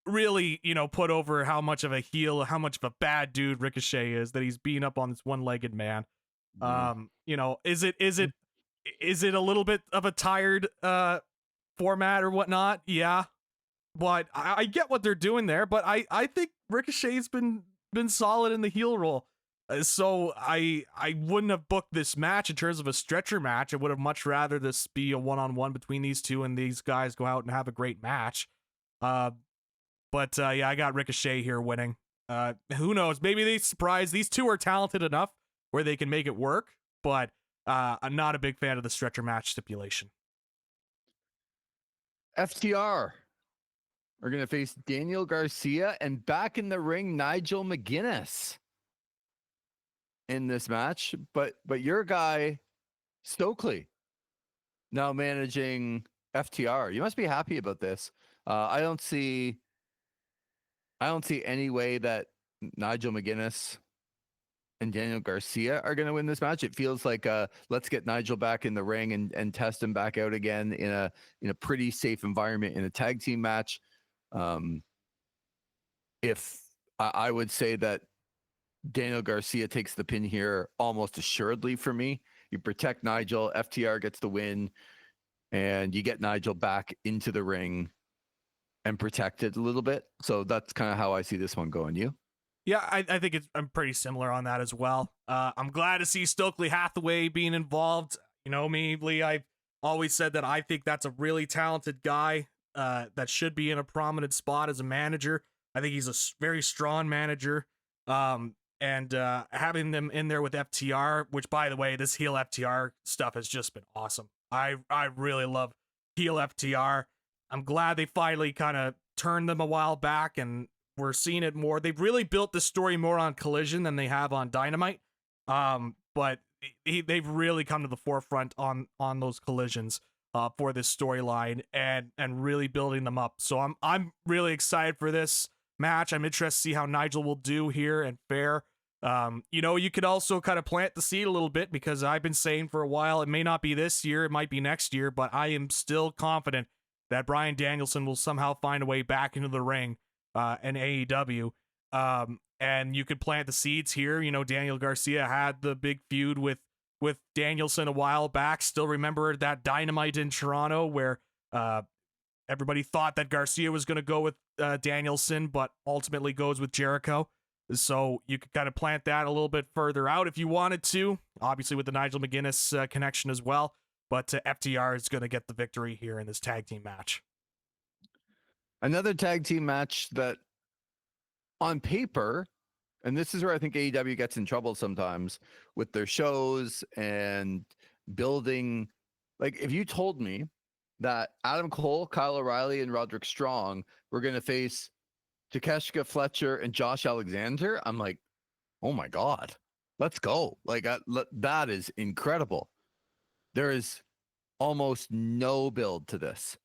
really, put over how much of a heel, how much of a bad dude Ricochet is, that he's beating up on this one-legged man. Is it a little bit of a tired format or whatnot? Yeah. But I get what they're doing there, but I think Ricochet's been solid in the heel role. So I wouldn't have booked this match in terms of a stretcher match. I would have much rather this be a one-on-one between these two and these guys go out and have a great match. But I got Ricochet here winning. Who knows? Maybe they surprise. These two are talented enough where they can make it work, but I'm not a big fan of the stretcher match stipulation. FTR are going to face Daniel Garcia and back in the ring, Nigel McGuinness in this match. But your guy, Stokely, now managing FTR. You must be happy about this. I don't see any way that Nigel McGuinness and Daniel Garcia are going to win this match. It feels like let's get Nigel back in the ring and test him back out again in a pretty safe environment in a tag team match. If I would say that Daniel Garcia takes the pin here almost assuredly for me. You protect Nigel, FTR gets the win, and you get Nigel back into the ring and protected a little bit. So that's kind of how I see this one going. You? Yeah, I think I'm pretty similar on that as well. I'm glad to see Stokely Hathaway being involved. You know me, Lee, I've always said that I think that's a really talented guy that should be in a prominent spot as a manager. I think he's a very strong manager. And having them in there with FTR, which, by the way, this heel FTR stuff has just been awesome. I really love heel FTR. I'm glad they finally kind of turned them a while back, and we're seeing it more. They've really built the story more on Collision than they have on Dynamite. But they've really come to the forefront on those collisions for this storyline and really building them up. So I'm really excited for this match. I'm interested to see how Nigel will do here and fare. You could also kind of plant the seed a little bit, because I've been saying for a while, it may not be this year, it might be next year, but I am still confident that Bryan Danielson will somehow find a way back into the ring in AEW. And you could plant the seeds here. Daniel Garcia had the big feud with Danielson a while back. Still remember that Dynamite in Toronto where everybody thought that Garcia was going to go with Danielson, but ultimately goes with Jericho. So you could kind of plant that a little bit further out if you wanted to, obviously with the Nigel McGuinness connection as well. But FTR is going to get the victory here in this tag team match. Another tag team match that on paper, and this is where I think AEW gets in trouble sometimes with their shows and building. Like, if you told me that Adam Cole, Kyle O'Reilly, and Roderick Strong were going to face Takeshita Fletcher and Josh Alexander, I'm like, oh my God, let's go. Like, that is incredible. There is almost no build to this.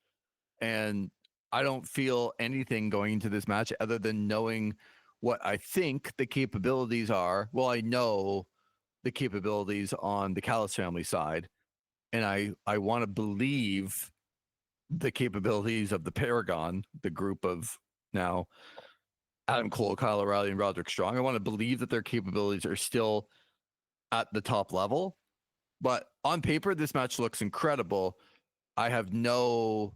And I don't feel anything going into this match other than knowing what I think the capabilities are. Well, I know the capabilities on the Callis family side, and I want to believe the capabilities of the Paragon, the group of now Adam Cole, Kyle O'Reilly, and Roderick Strong. I want to believe that their capabilities are still at the top level. But on paper, this match looks incredible. I have no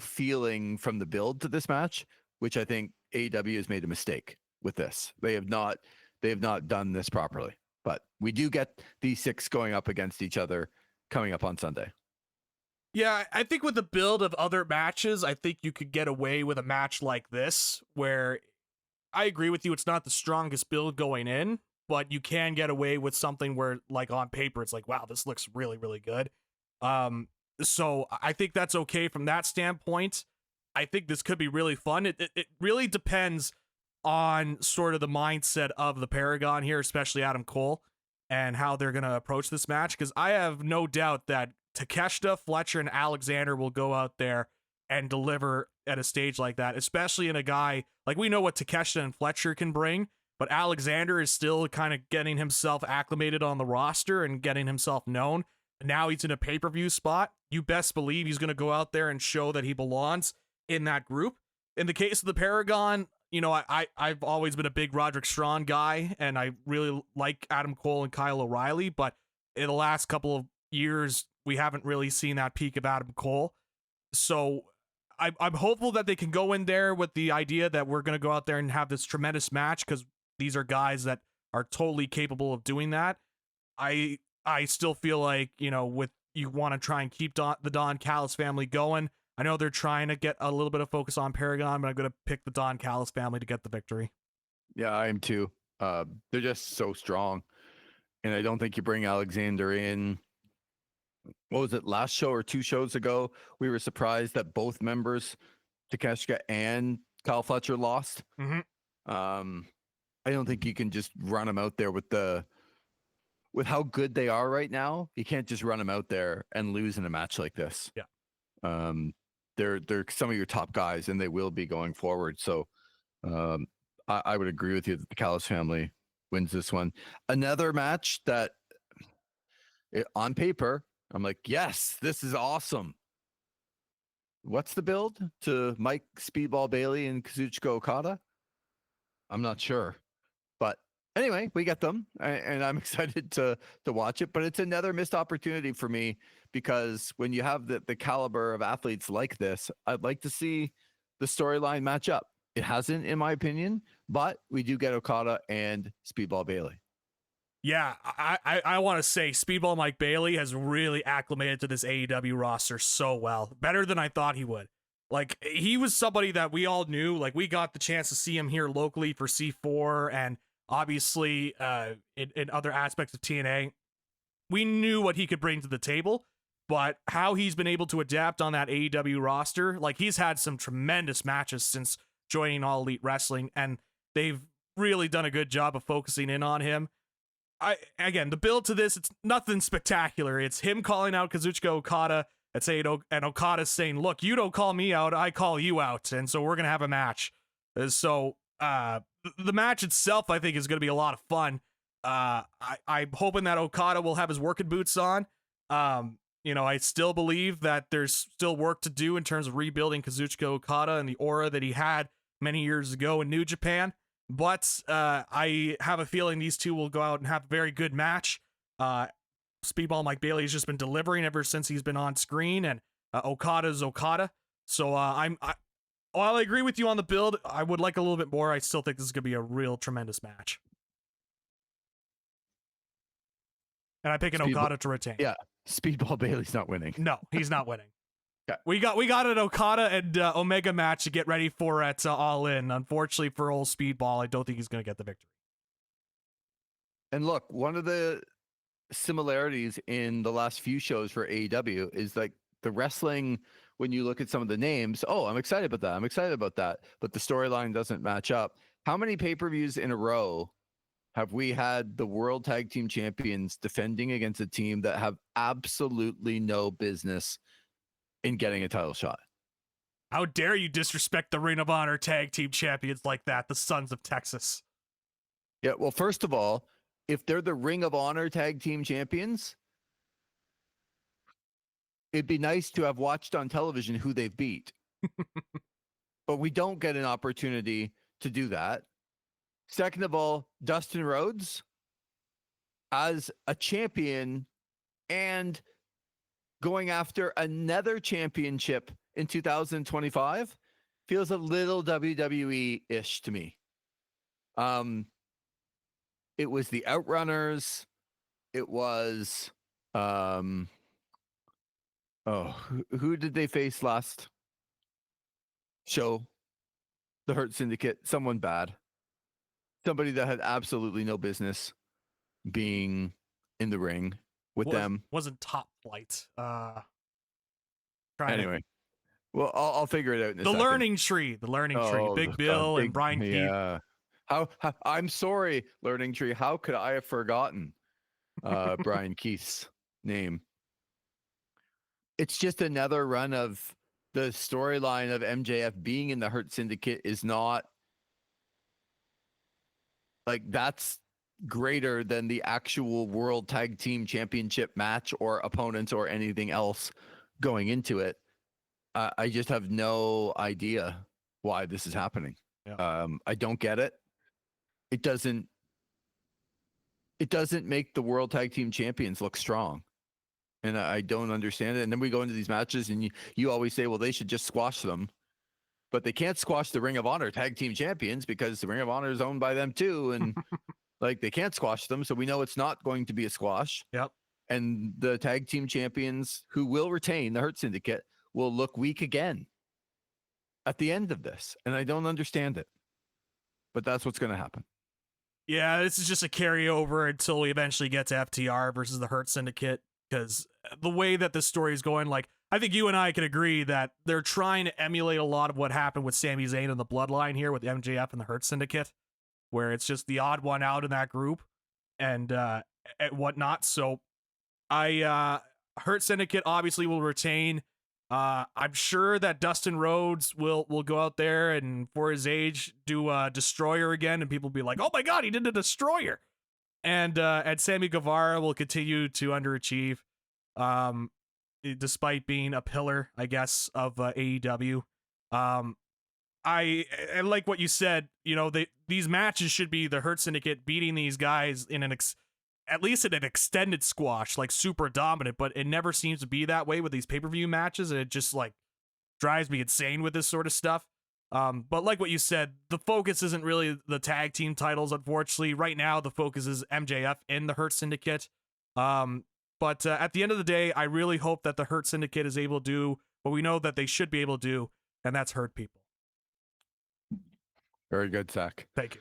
feeling from the build to this match, which I think AEW has made a mistake with this. They have not done this properly. But we do get these 6 going up against each other coming up on Sunday. Yeah, I think with the build of other matches, I think you could get away with a match like this, where I agree with you, it's not the strongest build going in, but you can get away with something where, like, on paper, it's like, wow, this looks really, really good. So I think that's okay from that standpoint. I think this could be really fun. It really depends on sort of the mindset of the Paragon here, especially Adam Cole, and how they're going to approach this match, because I have no doubt that Takeshita, Fletcher, and Alexander will go out there and deliver at a stage like that, especially in a guy, like, we know what Takeshita and Fletcher can bring, but Alexander is still kind of getting himself acclimated on the roster and getting himself known. Now he's in a pay-per-view spot. You best believe he's going to go out there and show that he belongs in that group. In the case of the Paragon, you know, I've always been a big Roderick Strong guy, and I really like Adam Cole and Kyle O'Reilly, but in the last couple of years, we haven't really seen that peak of Adam Cole. So I'm hopeful that they can go in there with the idea that we're going to go out there and have this tremendous match, because these are guys that are totally capable of doing that. I still feel like, you know, with you want to try and keep the Don Callis family going. I know they're trying to get a little bit of focus on Paragon, but I'm going to pick the Don Callis family to get the victory. Yeah, I am too. They're just so strong. And I don't think you bring Alexander in. What was it, last show or 2 shows ago? We were surprised that both members, Takeshita and Kyle Fletcher, lost. Mm-hmm. I don't think you can just run them out there with how good they are right now. You can't just run them out there and lose in a match like this. Yeah. They're some of your top guys, and they will be going forward. So I would agree with you that the Callis family wins this one. Another match that on paper, I'm like, yes, this is awesome. What's the build to Mike Speedball Bailey and Kazuchika Okada? I'm not sure. But anyway, we get them, and I'm excited to watch it. But it's another missed opportunity for me, because when you have the caliber of athletes like this, I'd like to see the storyline match up. It hasn't, in my opinion, but we do get Okada and Speedball Bailey. Yeah, I want to say Speedball Mike Bailey has really acclimated to this AEW roster so well. Better than I thought he would. Like, he was somebody that we all knew. Like, we got the chance to see him here locally for C4, and obviously in other aspects of TNA. We knew what he could bring to the table, but how he's been able to adapt on that AEW roster, like, he's had some tremendous matches since joining All Elite Wrestling, and they've really done a good job of focusing in on him. Again, the build to this, it's nothing spectacular. It's him calling out Kazuchika Okada and Okada saying, look, you don't call me out, I call you out, and so we're going to have a match. So the match itself, I think, is going to be a lot of fun. I'm hoping that Okada will have his working boots on. You know, I still believe that there's still work to do in terms of rebuilding Kazuchika Okada and the aura that he had many years ago in New Japan. But I have a feeling these two will go out and have a very good match. Speedball Mike Bailey has just been delivering ever since he's been on screen, and Okada's Okada. So while I agree with you on the build, I would like a little bit more. I still think this is going to be a real tremendous match. And I'm picking Okada to retain. Yeah, Speedball Bailey's not winning. No, he's not winning. Okay. We got an Okada and Omega match to get ready for at All In. Unfortunately for old Speedball, I don't think he's going to get the victory. And look, one of the similarities in the last few shows for AEW is like the wrestling. When you look at some of the names, oh, I'm excited about that. I'm excited about that. But the storyline doesn't match up. How many pay-per-views in a row have we had the World Tag Team Champions defending against a team that have absolutely no business in getting a title shot? How dare you disrespect the Ring of Honor Tag Team Champions like that, the Sons of Texas? Yeah, well, first of all, if they're the Ring of Honor Tag Team Champions, it'd be nice to have watched on television who they've beat. But we don't get an opportunity to do that. Second of all, Dustin Rhodes as a champion and going after another championship in 2025 feels a little WWE-ish to me. It was the Outrunners. It was who did they face last show? The Hurt Syndicate. Someone bad. Somebody that had absolutely no business being in the ring with them. Wasn't Top Flight. Anyway. Well, I'll figure it out in a second. The Learning Tree. Big Bill and Brian Keith. Yeah. How I'm sorry, Learning Tree. How could I have forgotten Brian Keith's name? It's just another run of the storyline of MJF being in the Hurt Syndicate is not like that's greater than the actual World Tag Team Championship match or opponents or anything else going into it. I just have no idea why this is happening. Yeah. I don't get it. It doesn't make the World Tag Team Champions look strong. And I don't understand it. And then we go into these matches and you always say, well, they should just squash them. But they can't squash the Ring of Honor Tag Team Champions because the Ring of Honor is owned by them too. And like they can't squash them. So we know it's not going to be a squash. Yep. And the Tag Team Champions who will retain the Hurt Syndicate will look weak again at the end of this. And I don't understand it. But that's what's going to happen. Yeah, this is just a carryover until we eventually get to FTR versus the Hurt Syndicate. Because the way that this story is going, like, I think you and I can agree that they're trying to emulate a lot of what happened with Sami Zayn and the Bloodline here with MJF and the Hurt Syndicate, where it's just the odd one out in that group and whatnot. So Hurt Syndicate obviously will retain. I'm sure that Dustin Rhodes will go out there and for his age do a Destroyer again, and people will be like, "Oh my God, he did a Destroyer!" And Sammy Guevara will continue to underachieve, despite being a pillar, I guess, of AEW. I like what you said. You know, these matches should be the Hurt Syndicate beating these guys in at least in an extended squash, like super dominant, but it never seems to be that way with these pay-per-view matches, and it just like drives me insane with this sort of stuff. But like what you said, the focus isn't really the tag team titles, unfortunately. Right now, the focus is MJF in the Hurt Syndicate. But at the end of the day, I really hope that the Hurt Syndicate is able to do what we know that they should be able to do, and that's hurt people. Very good, Zach. Thank you.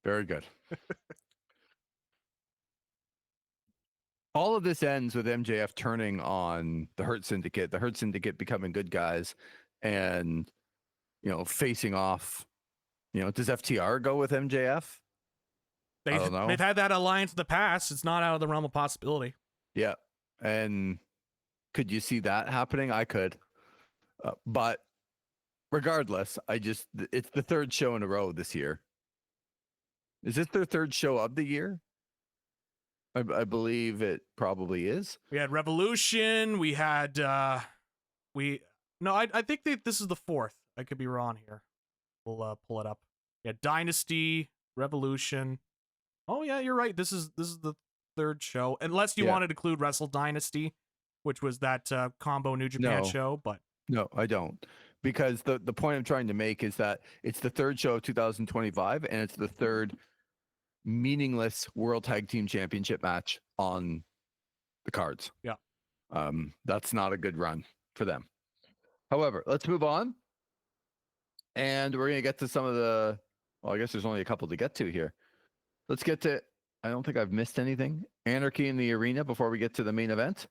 Very good. All of this ends with MJF turning on the Hurt Syndicate becoming good guys and, you know, facing off. You know, does FTR go with MJF? I don't know. They've had that alliance in the past. It's not out of the realm of possibility. Yeah. And could you see that happening? I could. But regardless, it's the third show in a row this year. Is this their third show of the year? I believe it probably is. We had Revolution. We had I think this is the fourth. I could be wrong here. We'll pull it up. Yeah, Dynasty, Revolution. Oh yeah, you're right. This is the third show, unless you wanted to include Wrestle Dynasty, which was that combo New Japan show. But no, I don't, because the point I'm trying to make is that it's the third show of 2025, and it's the third meaningless World Tag Team Championship match on the cards. Yeah. That's not a good run for them. However, let's move on. And we're going to get to some of the, well, I guess there's only a couple to get to here. Let's get to, I don't think I've missed anything. Anarchy in the Arena before we get to the main event.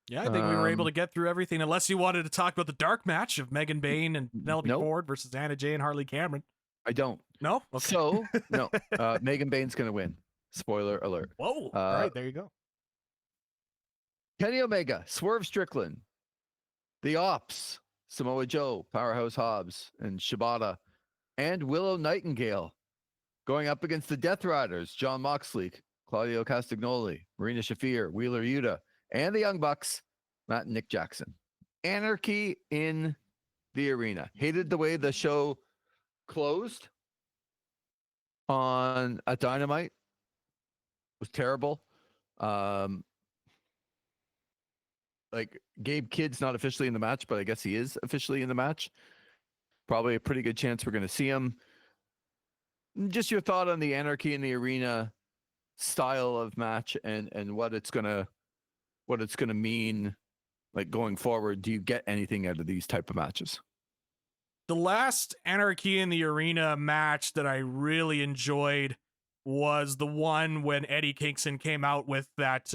Yeah, I think we were able to get through everything, unless you wanted to talk about the dark match of Megan Bayne and Penelope Ford versus Anna Jay and Harley Cameron. I don't. No? Okay. So, no. Megan Bayne's going to win. Spoiler alert. Whoa. All right, there you go. Kenny Omega, Swerve Strickland, The Ops, Samoa Joe, Powerhouse Hobbs, and Shibata, and Willow Nightingale going up against the Death Riders, John Moxley, Claudio Castagnoli, Marina Shafir, Wheeler Yuta, and the Young Bucks, Matt and Nick Jackson. Anarchy in the Arena. Hated the way the show closed on a Dynamite was terrible. Like Gabe Kidd's not officially in the match, but I guess he is officially in the match. Probably a pretty good chance we're going to see him. Just your thought on the Anarchy in the Arena style of match and what it's gonna mean, like going forward. Do you get anything out of these type of matches? The last Anarchy in the Arena match that I really enjoyed was the one when Eddie Kingston came out with that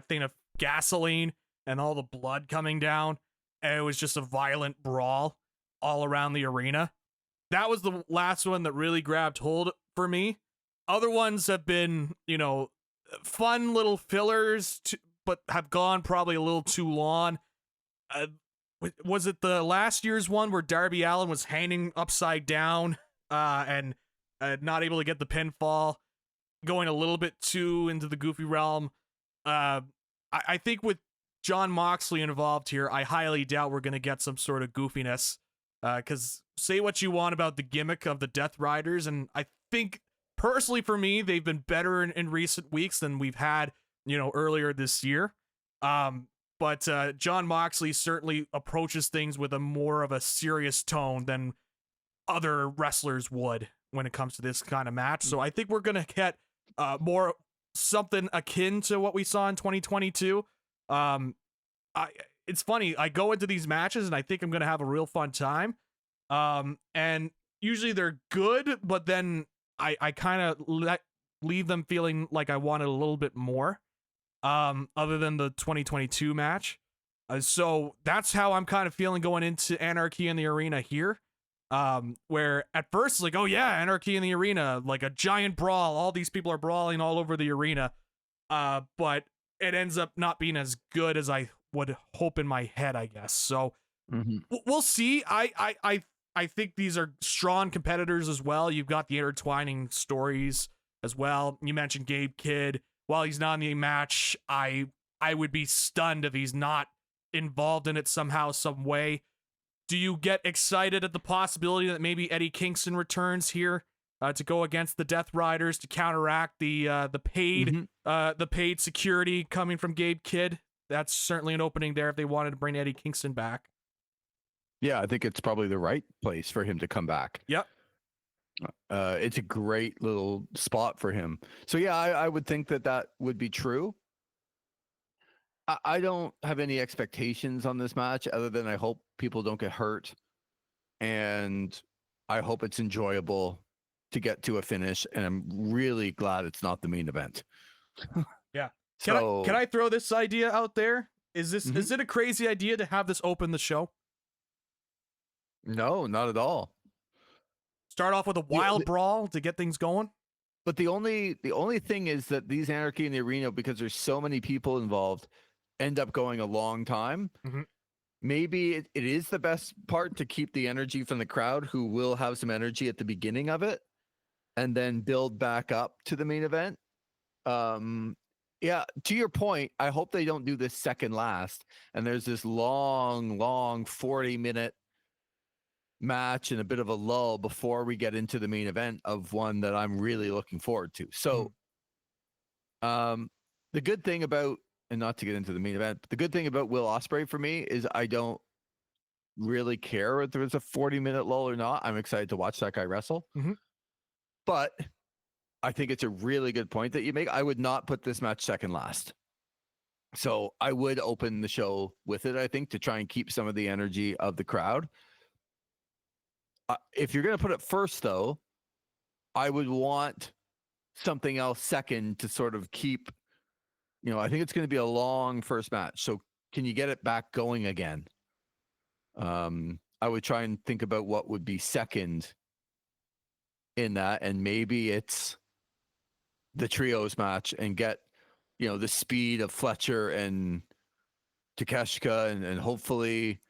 thing of gasoline and all the blood coming down, and it was just a violent brawl all around the arena. That was the last one that really grabbed hold for me. Other ones have been, fun little fillers, but have gone probably a little too long. Was it the last year's one where Darby Allin was hanging upside down and not able to get the pinfall, going a little bit too into the goofy realm? I think with Jon Moxley involved here, I highly doubt we're going to get some sort of goofiness. Because say what you want about the gimmick of the Death Riders, and I think personally for me, they've been better in recent weeks than we've had, earlier this year. But Jon Moxley certainly approaches things with a more of a serious tone than other wrestlers would when it comes to this kind of match. So I think we're going to get more something akin to what we saw in 2022. It's funny, I go into these matches and I think I'm going to have a real fun time. And usually they're good, but then I kind of leave them feeling like I wanted a little bit more, other than the 2022 match. So that's how I'm kind of feeling going into Anarchy in the Arena here. Where at first it's like, oh yeah, Anarchy in the Arena, like a giant brawl. All these people are brawling all over the arena. But it ends up not being as good as I would hope in my head, I guess. So we'll see. I think these are strong competitors as well. You've got the intertwining stories as well. You mentioned Gabe Kidd. While he's not in the match, I would be stunned if he's not involved in it somehow, some way. Do you get excited at the possibility that maybe Eddie Kingston returns here to go against the Death Riders to counteract the paid security coming from Gabe Kidd? That's certainly an opening there if they wanted to bring Eddie Kingston back. Yeah, I think it's probably the right place for him to come back. Yep. It's a great little spot for him. So yeah, I would think that would be true. I don't have any expectations on this match other than I hope people don't get hurt, and I hope it's enjoyable to get to a finish, and I'm really glad it's not the main event. Yeah. Can I throw this idea out there? Is it a crazy idea to have this open the show? No, not at all. Start off with a wild brawl to get things going. But the only thing is that these Anarchy in the Arena, because there's so many people involved, end up going a long time. Maybe it is the best part to keep the energy from the crowd, who will have some energy at the beginning of it, and then build back up to the main event. Yeah, to your point, I hope they don't do this second last and there's this long 40-minute match and a bit of a lull before we get into the main event of one that I'm really looking forward to. So the good thing about, and not to get into the main event, but the good thing about Will Ospreay for me is I don't really care if there's a 40-minute lull or not. I'm excited to watch that guy wrestle. But I think it's a really good point that you make. I would not put this match second last. So I would open the show with it, I think, to try and keep some of the energy of the crowd. If you're going to put it first, though, I would want something else second to sort of keep, I think it's going to be a long first match. So can you get it back going again? I would try and think about what would be second in that. And maybe it's the trios match and get, the speed of Fletcher and Takeshita and hopefully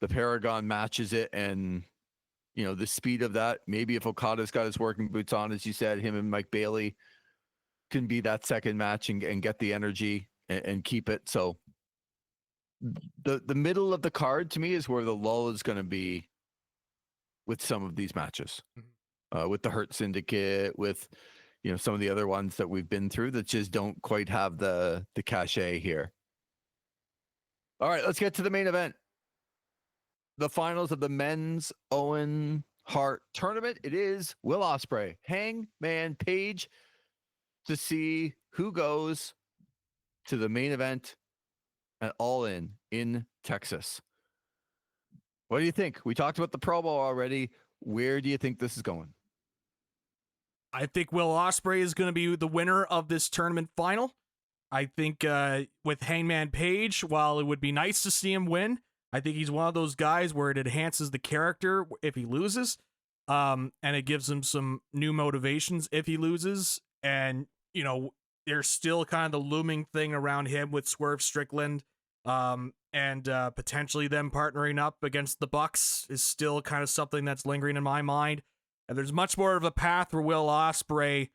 the Paragon matches it. And, the speed of that, maybe if Okada's got his working boots on, as you said, him and Mike Bailey can be that second match and get the energy and keep it. So the middle of the card to me is where the lull is going to be with some of these matches, Mhm. with the Hurt Syndicate, with some of the other ones that we've been through that just don't quite have the cachet here. All right, let's get to the main event. The finals of the men's Owen Hart tournament. It is Will Ospreay, Hangman Page, to see who goes to the main event at All in Texas. What do you think? We talked about the promo already. Where do you think this is going? I think Will Ospreay is going to be the winner of this tournament final. I think with Hangman Page, while it would be nice to see him win, I think he's one of those guys where it enhances the character if he loses, and it gives him some new motivations if he loses. And, there's still kind of the looming thing around him with Swerve Strickland, and potentially them partnering up against the Bucks is still kind of something that's lingering in my mind. And there's much more of a path for Will Ospreay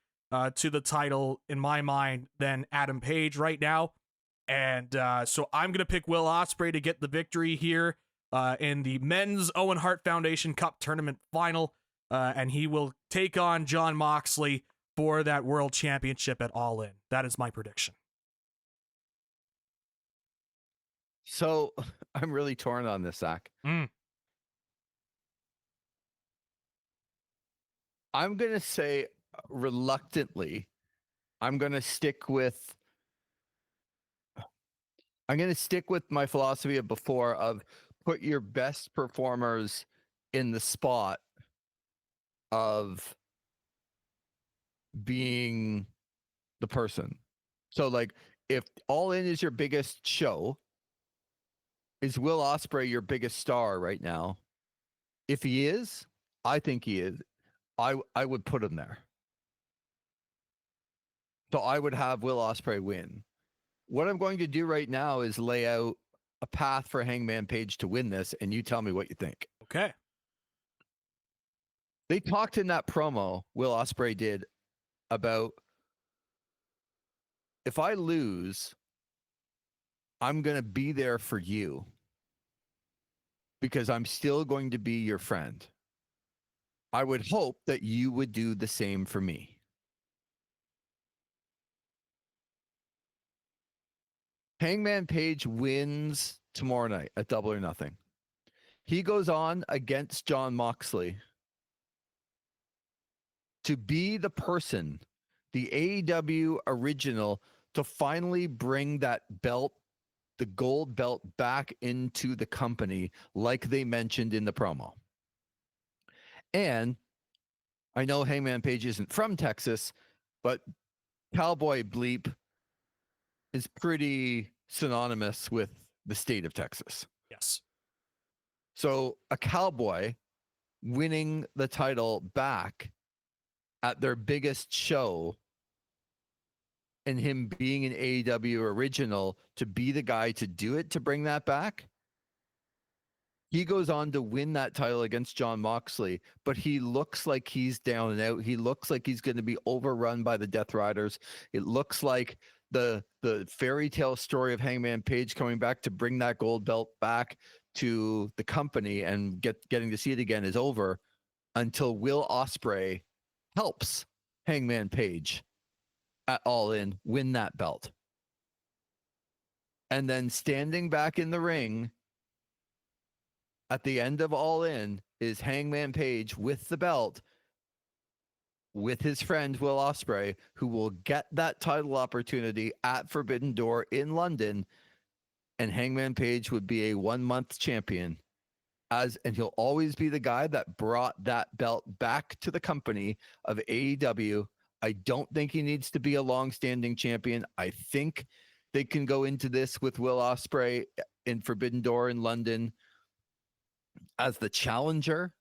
to the title in my mind than Adam Page right now. And so I'm going to pick Will Ospreay to get the victory here in the men's Owen Hart Foundation Cup tournament final. And he will take on Jon Moxley for that world championship at All In. That is my prediction. So I'm really torn on this, Zach. I'm going to say reluctantly, I'm going to stick with my philosophy of before of put your best performers in the spot of being the person. So like if All In is your biggest show, is Will Ospreay your biggest star right now? If he is, I think he is. I would put him there. So I would have Will Ospreay win. What I'm going to do right now is lay out a path for Hangman Page to win this, and you tell me what you think. Okay. They talked in that promo, Will Ospreay did, about if I lose, I'm going to be there for you because I'm still going to be your friend. I would hope that you would do the same for me. Hangman Page wins tomorrow night at Double or Nothing. He goes on against Jon Moxley to be the person, the AEW original, to finally bring that belt, the gold belt, back into the company like they mentioned in the promo. And I know Hangman Page isn't from Texas, but Cowboy Bleep is pretty synonymous with the state of Texas. Yes. So a cowboy winning the title back at their biggest show and him being an AEW original to be the guy to do it, to bring that back. He goes on to win that title against Jon Moxley, but he looks like he's down and out. He looks like he's going to be overrun by the Death Riders. It looks like the fairy tale story of Hangman Page coming back to bring that gold belt back to the company and getting to see it again is over until Will Ospreay helps Hangman Page at All In win that belt. And then standing back in the ring at the end of All In is Hangman Page with the belt with his friend Will Ospreay, who will get that title opportunity at Forbidden Door in London. And Hangman Page would be a 1-month champion, and he'll always be the guy that brought that belt back to the company of AEW. I don't think he needs to be a long-standing champion. I think they can go into this with Will Ospreay in Forbidden Door in London as the challenger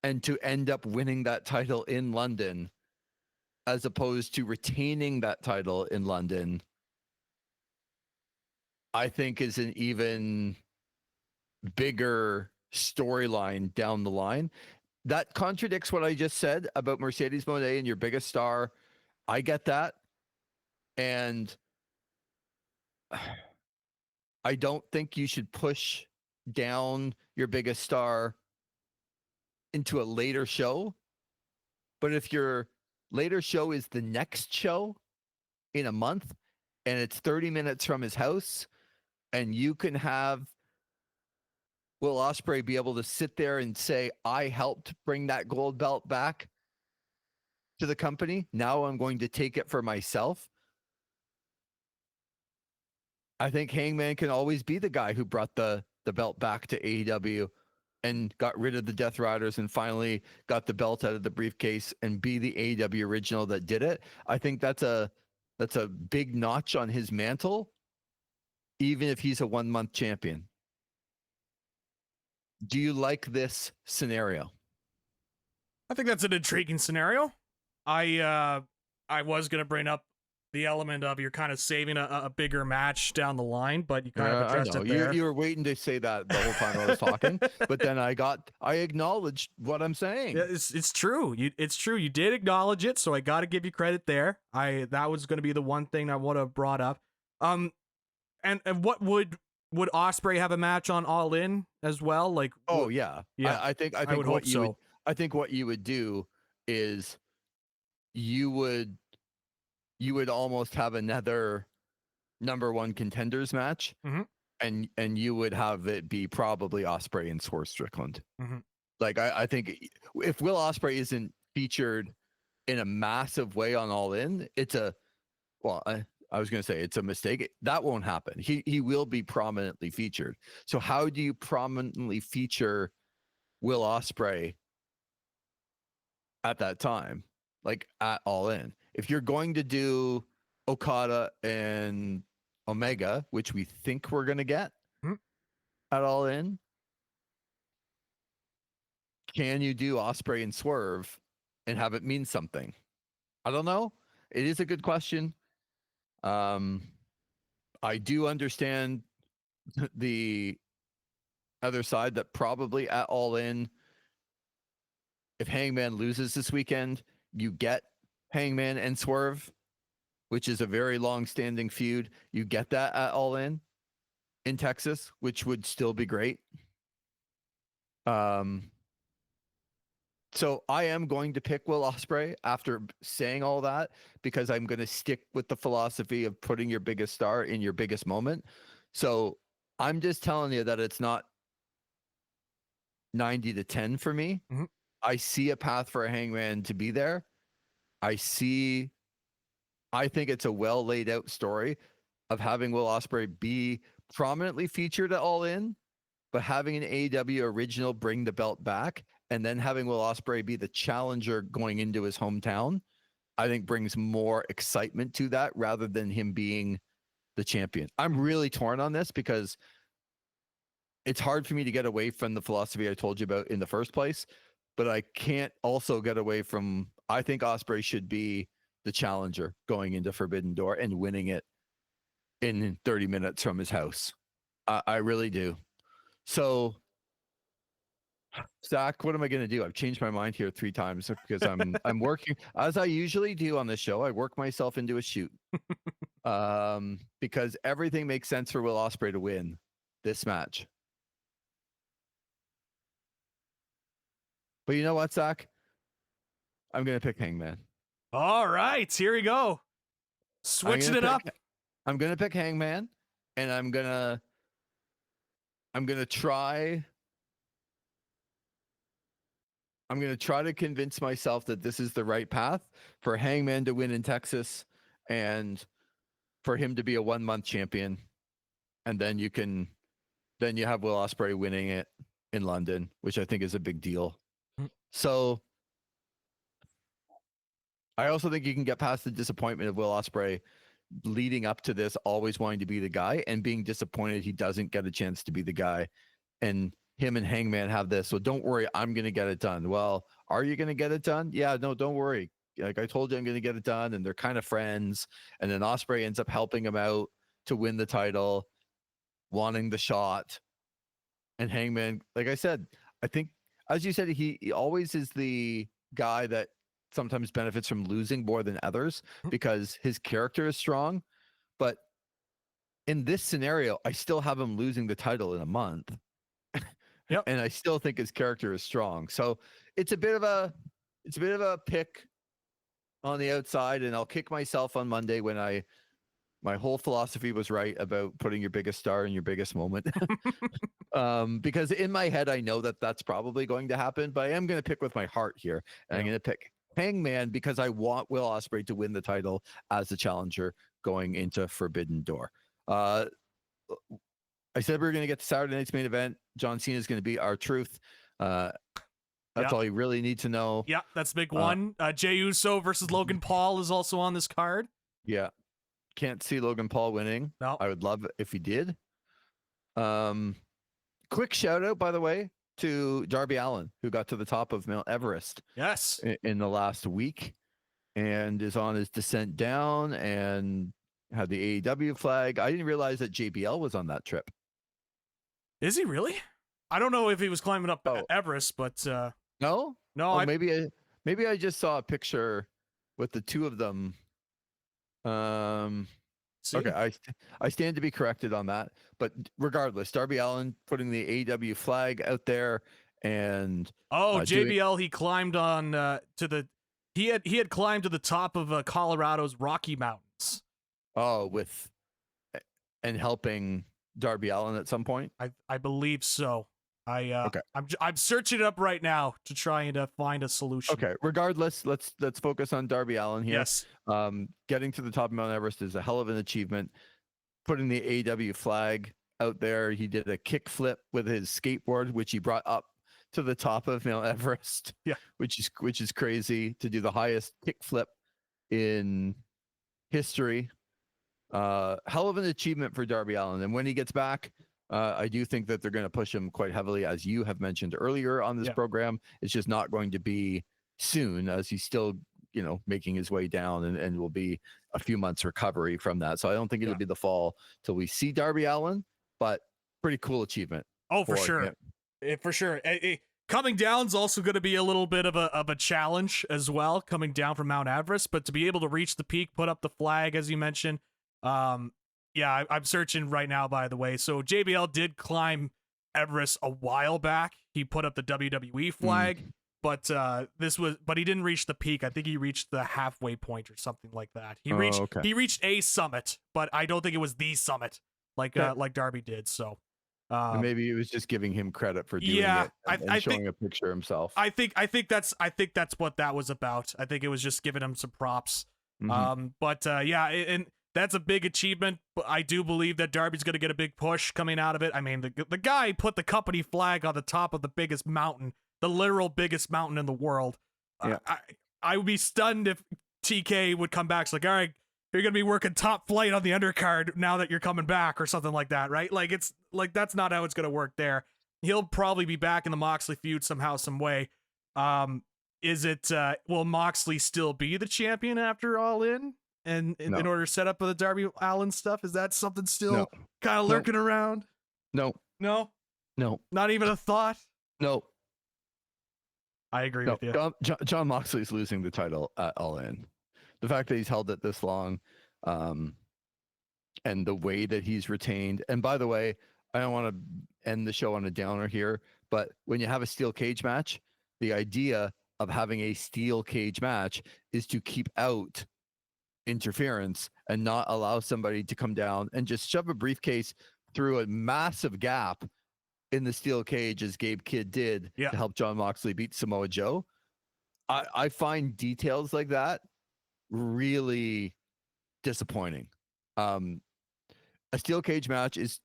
and to end up winning that title in London as opposed to retaining that title in London, I think is an even bigger storyline down the line. That contradicts what I just said about Mercedes Moné and your biggest star. I get that. And I don't think you should push down your biggest star into a later show. But if your later show is the next show in a month and it's 30 minutes from his house, and you can have Will Ospreay be able to sit there and say, I helped bring that gold belt back to the company. Now I'm going to take it for myself. I think Hangman can always be the guy who brought the belt back to AEW and got rid of the Death Riders and finally got the belt out of the briefcase and be the AEW original that did it. I think that's a big notch on his mantle, even if he's a 1 month champion. Do you like this scenario? I think that's an intriguing scenario. I was gonna bring up the element of you're kind of saving a bigger match down the line, but you kind of addressed it there. You were waiting to say that the whole time I was talking, but then I acknowledged what I'm saying. Yeah, it's true. It's true. You did acknowledge it, so I got to give you credit there. That was going to be the one thing I would have brought up. And what would Ospreay have a match on All In as well? Like, oh yeah. I think would hope so. I think what you would do is you would almost have another number one contenders match, and you would have it be probably Ospreay and Swerve Strickland. Like I think if Will Ospreay isn't featured in a massive way on All In, it's a I was going to say it's a mistake. That won't happen. He will be prominently featured. So how do you prominently feature Will Ospreay at that time, like at All In? If you're going to do Okada and Omega, which we think we're going to get at All In, can you do Ospreay and Swerve and have it mean something? I don't know. It is a good question. I do understand the other side that probably at All In, if Hangman loses this weekend, you get Hangman and Swerve, which is a very long-standing feud. You get that at All In Texas, which would still be great. So I am going to pick Will Ospreay after saying all that, because I'm going to stick with the philosophy of putting your biggest star in your biggest moment. So I'm just telling you that it's not 90-10 for me. I see a path for a Hangman to be there. I think it's a well laid out story of having Will Ospreay be prominently featured at All In, but having an AEW original bring the belt back, and then having Will Ospreay be the challenger going into his hometown, I think brings more excitement to that rather than him being the champion. I'm really torn on this because it's hard for me to get away from the philosophy I told you about in the first place, but I can't also get away from, I think Ospreay should be the challenger going into Forbidden Door and winning it in 30 minutes from his house. I really do. So, Zach, what am I going to do? I've changed my mind here 3 times because I'm working, as I usually do on this show. I work myself into a shoot because everything makes sense for Will Ospreay to win this match. But you know what, Zach? I'm going to pick Hangman. All right, here we go. Switching it up. I'm going to pick Hangman, and I'm going to try to convince myself that this is the right path for Hangman to win in Texas and for him to be a 1 month champion. And then you have Will Ospreay winning it in London, which I think is a big deal. So I also think you can get past the disappointment of Will Ospreay leading up to this, always wanting to be the guy and being disappointed he doesn't get a chance to be the guy. And him and Hangman have this. So don't worry, I'm going to get it done. Well, are you going to get it done? Yeah, no, don't worry. Like I told you, I'm going to get it done. And they're kind of friends. And then Ospreay ends up helping him out to win the title, wanting the shot. And Hangman, like I said, I think, as you said, he always is the guy that sometimes benefits from losing more than others because his character is strong. But in this scenario, I still have him losing the title in a month. Yep. And I still think his character is strong. So it's a bit of a pick on the outside, and I'll kick myself on Monday when my whole philosophy was right about putting your biggest star in your biggest moment. Because in my head, I know that that's probably going to happen, but I am going to pick with my heart here. And I'm going to pick Hangman because I want Will Ospreay to win the title as the challenger going into Forbidden Door. I said we were going to get to Saturday night's main event. John Cena is going to be our truth. That's all you really need to know. Yeah, that's the big one. Jey Uso versus Logan Paul is also on this card. Yeah. Can't see Logan Paul winning. No. I would love it if he did. Quick shout out, by the way, to Darby Allin, who got to the top of Mount Everest. Yes. In the last week and is on his descent down and had the AEW flag. I didn't realize that JBL was on that trip. Is he really? I don't know if he was climbing up Everest, but no, no. Maybe I just saw a picture with the two of them. Okay, I stand to be corrected on that. But regardless, Darby Allin putting the AEW flag out there, and JBL he climbed on he had climbed to the top of Colorado's Rocky Mountains. And helping Darby Allin at some point. I believe so. I'm searching it up right now to try and find a solution. Okay. Regardless, let's focus on Darby Allin here. Yes. Getting to the top of Mount Everest is a hell of an achievement. Putting the AEW flag out there, he did a kick flip with his skateboard, which he brought up to the top of Mount Everest. Yeah. Which is crazy to do the highest kick flip in history. Hell of an achievement for Darby Allin. And when he gets back, I do think that they're going to push him quite heavily, as you have mentioned earlier on this program. It's just not going to be soon, as he's still, making his way down and will be a few months recovery from that. So I don't think it'll be the fall till we see Darby Allin, but pretty cool achievement. Oh, for sure. For sure. Coming down is also going to be a little bit of a challenge as well, coming down from Mount Everest, but to be able to reach the peak, put up the flag, as you mentioned. I'm searching right now, by the way. So JBL did climb Everest a while back. He put up the WWE flag, but he didn't reach the peak. I think he reached the halfway point or something like that. He reached a summit, but I don't think it was the summit like Darby did. So maybe it was just giving him credit for doing it and showing a picture himself. I think that's what that was about. I think it was just giving him some props. And that's a big achievement. But I do believe that Darby's going to get a big push coming out of it. I mean, the guy put the company flag on the top of the biggest mountain, the literal biggest mountain in the world. Yeah. I would be stunned if TK would come back. It's like, all right, you're going to be working top flight on the undercard now that you're coming back or something like that, right? Like, it's like, that's not how it's going to work there. He'll probably be back in the Moxley feud somehow, some way. Will Moxley still be the champion after All In? And in order to set up the Darby Allin stuff, is that something still kind of lurking around? No. Not even a thought? No. I agree with you. John Moxley's losing the title at All In. The fact that he's held it this long, and the way that he's retained. And by the way, I don't want to end the show on a downer here, but when you have a steel cage match, the idea of having a steel cage match is to keep out interference and not allow somebody to come down and just shove a briefcase through a massive gap in the steel cage, as Gabe Kidd did to help John Moxley beat Samoa Joe. I find details like that really disappointing. A steel cage match is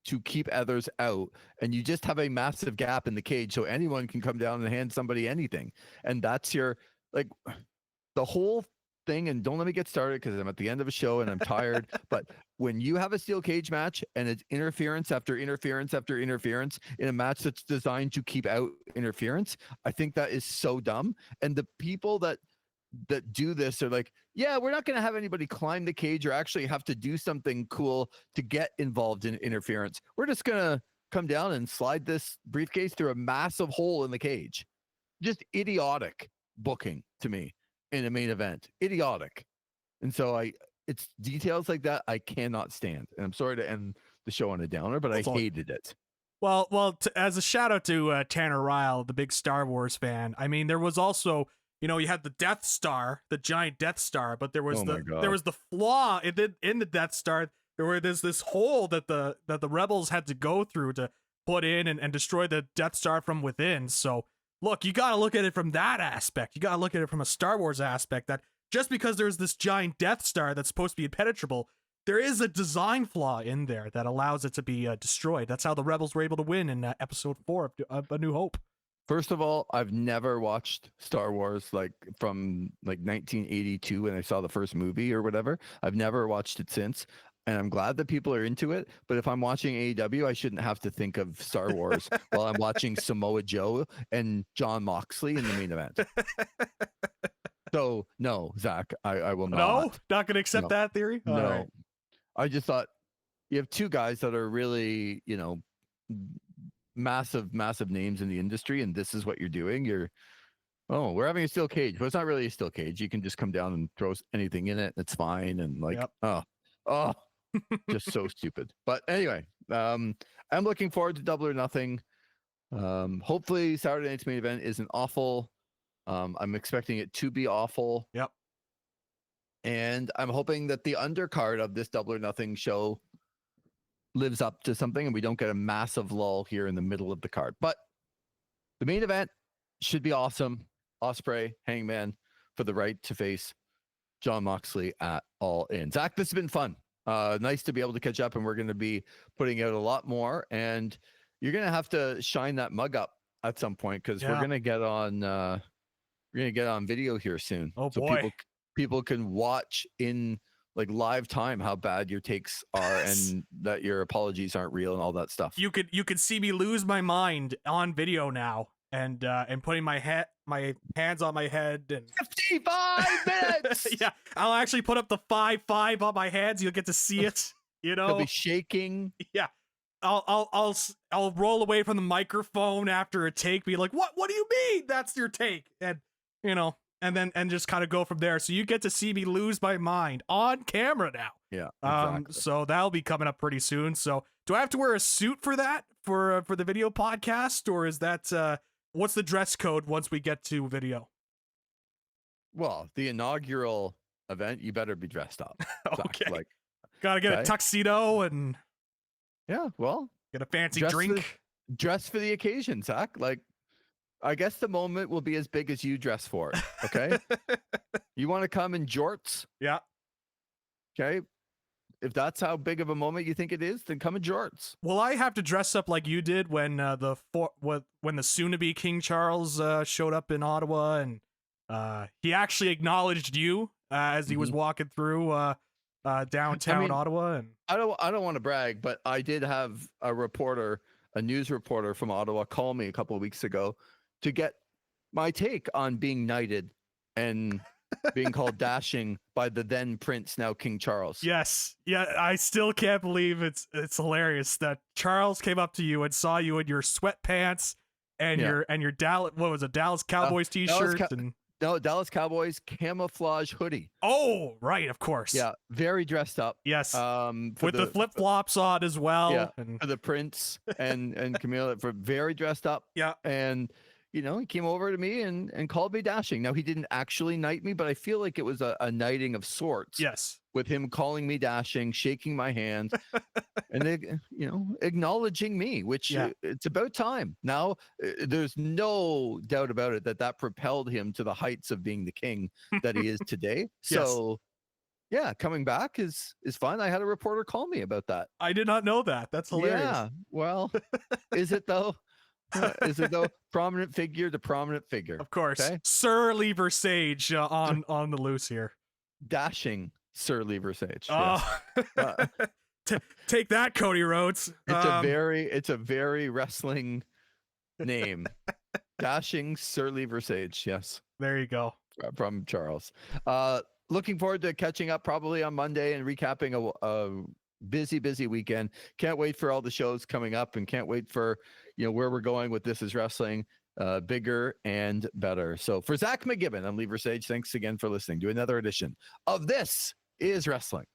to keep others out, and you just have a massive gap in the cage so anyone can come down and hand somebody anything. And that's the whole thing. And don't let me get started because I'm at the end of a show and I'm tired. But when you have a steel cage match and it's interference after interference after interference in a match that's designed to keep out interference, I think that is so dumb. And the people that do this are like, yeah, we're not going to have anybody climb the cage or actually have to do something cool to get involved in interference. We're just going to come down and slide this briefcase through a massive hole in the cage. Just idiotic booking to me in a main event. Idiotic. And so it's details like that I cannot stand. And I'm sorry to end the show on a downer, but I hated it. As a shout out to Tanner Ryle, the big Star Wars fan. I mean, there was also, you had the Death Star, the giant Death Star, but there was Oh my God. there was the flaw in the Death Star. There's this hole that the rebels had to go through to put in and destroy the Death Star from within. So look, you got to look at it from that aspect. You got to look at it from a Star Wars aspect, that just because there's this giant Death Star that's supposed to be impenetrable, there is a design flaw in there that allows it to be destroyed. That's how the rebels were able to win in episode 4 of A New Hope. First of all, I've never watched Star Wars from 1982 when I saw the first movie or whatever. I've never watched it since. And I'm glad that people are into it. But if I'm watching AEW, I shouldn't have to think of Star Wars while I'm watching Samoa Joe and John Moxley in the main event. So, no, Zach, I will not. No? Not going to accept that theory? No. All right. I just thought you have two guys that are really, massive names in the industry, and this is what you're doing. We're having a steel cage, but it's not really a steel cage. You can just come down and throw anything in it, and it's fine. And just so stupid. But anyway, I'm looking forward to Double or Nothing. Hopefully Saturday night's main event isn't awful. I'm expecting it to be awful. Yep. And I'm hoping that the undercard of this Double or Nothing show lives up to something and we don't get a massive lull here in the middle of the card. But the main event should be awesome. Ospreay, Hangman for the right to face John Moxley at All In. Zach, this has been fun. Nice to be able to catch up, and we're going to be putting out a lot more. And you're going to have to shine that mug up at some point, because we're going to get on video here soon. Oh so boy. People can watch in live time how bad your takes are and that your apologies aren't real and all that stuff. You could see me lose my mind on video now, and putting my hands on my head and 55 minutes. Yeah, I'll actually put up the 5-5 on my hands. You'll get to see it. He'll be shaking. Yeah. I'll roll away from the microphone after a take, be like, what do you mean that's your take? And and just kind of go from there. So you get to see me lose my mind on camera now. Yeah. Exactly. So that'll be coming up pretty soon. So do I have to wear a suit for that for the video podcast, or is that what's the dress code once we get to video? Well, the inaugural event, you better be dressed up. Okay. Zach, gotta get a tuxedo and get a fancy drink. Dress for the occasion, Zach. I guess the moment will be as big as you dress for it. Okay. You want to come in jorts? Yeah. Okay. If that's how big of a moment you think it is, then come in jorts. Will I have to dress up like you did when the soon-to-be King Charles showed up in Ottawa, and he actually acknowledged you as he was walking through downtown Ottawa? And I don't want to brag, but I did have a news reporter from Ottawa call me a couple of weeks ago to get my take on being knighted and being called dashing by the then Prince, now King Charles. Yes. Yeah, I still can't believe it's hilarious that Charles came up to you and saw you in your sweatpants and your Dallas Cowboys t-shirt No, Dallas Cowboys camouflage hoodie. Oh, right, of course. Yeah, very dressed up. Yes. With the flip-flops on as well. Yeah, for the Prince and Camilla, for very dressed up. Yeah. And he came over to me and called me dashing. Now, he didn't actually knight me, but I feel like it was a knighting of sorts. Yes. With him calling me dashing, shaking my hand, and acknowledging me, which it's about time. Now, there's no doubt about it that propelled him to the heights of being the king that he is today. So, coming back is fun. I had a reporter call me about that. I did not know that. That's hilarious. Yeah. Well, is it though? Prominent figure to prominent figure. Of course. Okay? Sir Lee Versage on the loose here. Dashing Sir Lee Versage. Oh. Yes. Take that, Cody Rhodes. It's a very wrestling name. Dashing Sir Lee Versage. Yes. There you go. From Charles. Looking forward to catching up probably on Monday and recapping a busy weekend. Can't wait for all the shows coming up, and can't wait for where we're going with This Is Wrestling, bigger and better. So for Zach McGibbon, I'm Lee Versage. Thanks again for listening to another edition of This Is Wrestling.